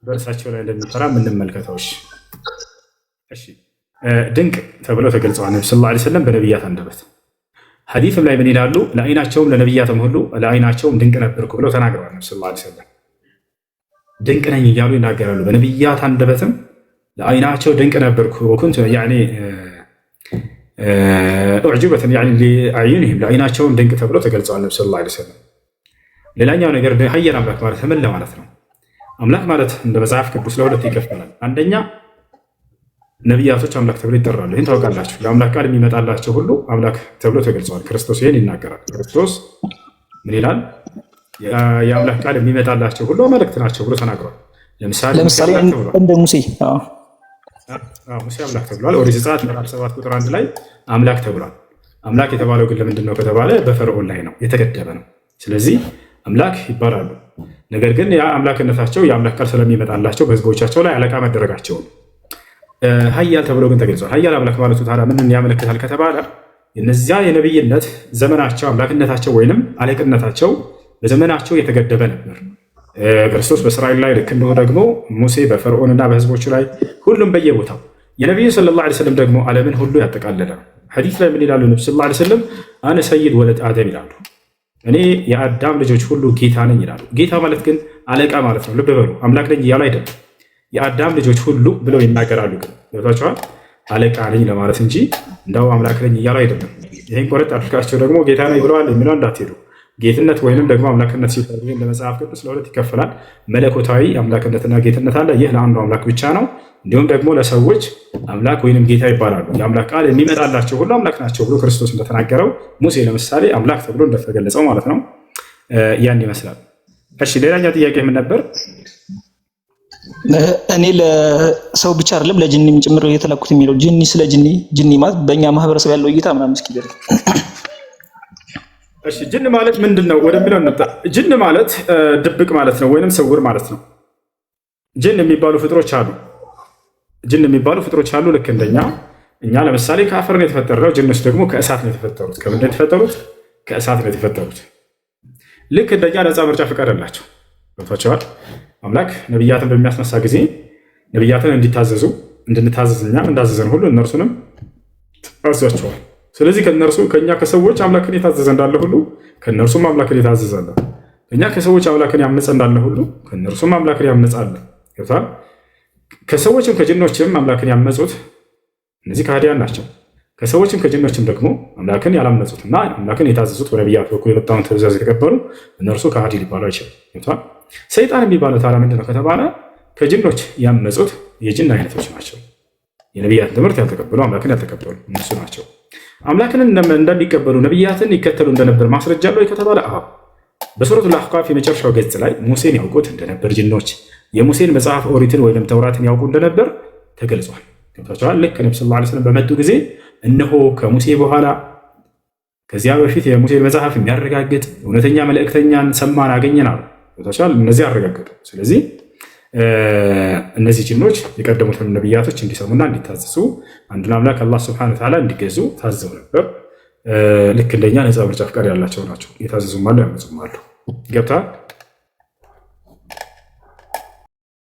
በእርሳቸው ላይ እንደሚሰራ የምንመልከተው። እሺ ድንቅ ተብለው ተገልጸዋል ነቢ ሰለላሁ ዐለይሂ ወሰለም በነቢያት አንደበት። ሐዲስም ላይ ምን ይላሉ? ለአይናቸውም ለነቢያትም ሁሉ ለአይናቸውም ድንቅ ነበርኩ ብለው ተናግረዋል ነቢ ሰለላሁ ዐለይሂ ወሰለም። ድንቅ ነኝ እያሉ ይናገራሉ። በነቢያት አንደበትም ለአይናቸው ድንቅ ነበርኩ ወኩንቱ ያኒ ኡዕጅበተን ያኒ ለአይንህም ለአይናቸውም ድንቅ ተብለው ተገልጸዋል ነቢ ሰለላሁ ዐለይሂ ወሰለም። ሌላኛው ነገር ኃያል አምላክ ማለት ምን ለማለት ነው? አምላክ ማለት እንደ መጽሐፍ ቅዱስ ለሁለት ይከፈላል። አንደኛ ነቢያቶች አምላክ ተብሎ ይጠራሉ። ይህን ታውቃላችሁ። ለአምላክ ቃል የሚመጣላቸው ሁሉ አምላክ ተብሎ ተገልጸዋል። ክርስቶስ ይህን ይናገራል። ክርስቶስ ምን ይላል? የአምላክ ቃል የሚመጣላቸው ሁሉ አማልክት ናቸው ብሎ ተናግሯል። ለምሳሌ እንደ ሙሴ ሙሴ አምላክ ተብሏል። ኦሪት ዘጸአት ምዕራፍ 7 ቁጥር 1 ላይ አምላክ ተብሏል። አምላክ የተባለው ግን ለምንድን ነው ከተባለ በፈርዖን ላይ ነው፣ የተገደበ ነው። ስለዚህ አምላክ ይባላሉ። ነገር ግን ያ አምላክነታቸው የአምላክ ቃል ስለሚመጣላቸው በህዝቦቻቸው ላይ አለቃ መደረጋቸው ነው። ሀያል ተብሎ ግን ተገልጿል። ሀያል አምላክ ማለቱ ታዲያ ምንን ያመለክታል ከተባለ እነዚያ የነብይነት ዘመናቸው አምላክነታቸው ወይንም አለቅነታቸው በዘመናቸው የተገደበ ነበር። ክርስቶስ በእስራኤል ላይ ልክ እንደሆነ ደግሞ ሙሴ በፈርዖንና በህዝቦቹ ላይ ሁሉም በየቦታው የነቢዩ ሰለላሁ ዐለይሂ ወሰለም ደግሞ ዓለምን ሁሉ ያጠቃለለ ሐዲስ ላይ ምን ይላሉ? ነብዩ ሰለላሁ ዐለይሂ ወሰለም አነ ሰይድ ወለድ አደም ይላሉ። እኔ የአዳም ልጆች ሁሉ ጌታ ነኝ ይላሉ። ጌታ ማለት ግን አለቃ ማለት ነው። ልብ በሉ፣ አምላክ ነኝ እያሉ አይደለም። የአዳም ልጆች ሁሉ ብለው ይናገራሉ። ግን ገብታችኋል? አለቃ ነኝ ለማለት እንጂ እንዳው አምላክ ነኝ እያሉ አይደለም። ይህን ቆረጥ አድርጋቸው ደግሞ ጌታ ነኝ ብለዋል የሚለው እንዳትሄዱ። ጌትነት ወይንም ደግሞ አምላክነት ሲባል ለመጽሐፍ ቅዱስ ለሁለት ይከፈላል። መለኮታዊ አምላክነትና ጌትነት አለ። ይህ ለአንዱ አምላክ ብቻ ነው። እንዲሁም ደግሞ ለሰዎች አምላክ ወይንም ጌታ ይባላሉ። የአምላክ ቃል የሚመጣላቸው ሁሉ አምላክ ናቸው ብሎ ክርስቶስ እንደተናገረው ሙሴ ለምሳሌ አምላክ ተብሎ እንደተገለጸው ማለት ነው። ያን ይመስላል። እሺ ሌላኛው ጥያቄ ምን ነበር? እኔ ለሰው ብቻ አይደለም ለጅኒም ጭምር የተላኩት የሚለው ጅኒ ስለ ጅኒ ማለት በእኛ ማህበረሰብ ያለው እይታ ምናምን እስኪ ደርግ። እሺ ጅን ማለት ምንድን ነው ወደሚለው እንምጣ። ጅን ማለት ድብቅ ማለት ነው ወይንም ስውር ማለት ነው። ጅን የሚባሉ ፍጥሮች አሉ። ጅን የሚባሉ ፍጥሮች አሉ ልክ እንደኛ። እኛ ለምሳሌ ከአፈር ነው የተፈጠረው። ጅኖች ደግሞ ከእሳት ነው የተፈጠሩት። ከምንድን ነው የተፈጠሩት? ከእሳት ነው የተፈጠሩት። ልክ እንደኛ ነፃ ምርጫ ፍቃድ አላቸው። ገብቷቸዋል። አምላክ ነቢያትን በሚያስነሳ ጊዜ ነቢያትን እንዲታዘዙ እንድንታዘዝ እኛም እንዳዘዘን ሁሉ እነርሱንም አዟቸዋል። ስለዚህ ከእነርሱ ከእኛ ከሰዎች አምላክን የታዘዘ እንዳለ ሁሉ ከእነርሱም አምላክን የታዘዘ አለ። እኛ ከሰዎች አምላክን ያመፀ እንዳለ ሁሉ ከእነርሱም አምላክን ያመፃለ። ገብቷል። ከሰዎችም ከጅኖችም አምላክን ያመፁት እነዚህ ከሃዲያን ናቸው። ከሰዎችም ከጅኖችም ደግሞ አምላክን ያላመፁት እና አምላክን የታዘዙት በነቢያት በኩል የመጣውን ትእዛዝ የተቀበሉ እነርሱ ከሃዲ ሊባሉ አይችልም። ገብቷል። ሰይጣን የሚባለው ታዲያ ምንድን ነው ከተባለ ከጅኖች ያመፁት የጅን አይነቶች ናቸው። የነቢያትን ትምህርት ያልተቀበሉ አምላክን ያልተቀበሉ እነሱ ናቸው። አምላክን እንደሚቀበሉ ነቢያትን ይከተሉ እንደነበር ማስረጃ አለው ከተባለ በሱረቱል አሕቃፍ የመጨረሻው ገጽ ላይ ሙሴን ያውቁት እንደነበር ጅኖች የሙሴን መጽሐፍ ኦሪትን ወይም ተውራትን ያውቁ እንደነበር ተገልጿል። ገብታችኋል። ልክ ነብዩ ሰለላሁ ዐለይሂ ወሰለም በመጡ ጊዜ እነሆ ከሙሴ በኋላ ከዚያ በፊት የሙሴን መጽሐፍ የሚያረጋግጥ እውነተኛ መልእክተኛን ሰማን አገኘን አሉ። ገብታችኋል። እነዚህ አረጋገጡ። ስለዚህ እነዚህ ጅኖች የቀደሙትን ነቢያቶች እንዲሰሙና እንዲታዘዙ አንዱን አምላክ አላህ ሱብሓነሁ ወተዓላ እንዲገዙ ታዘው ነበር። ልክ እንደኛ ነፃ ምርጫ ፍቃድ ያላቸው ናቸው። የታዘዙም አሉ፣ ያመፁም አሉ። ገብታ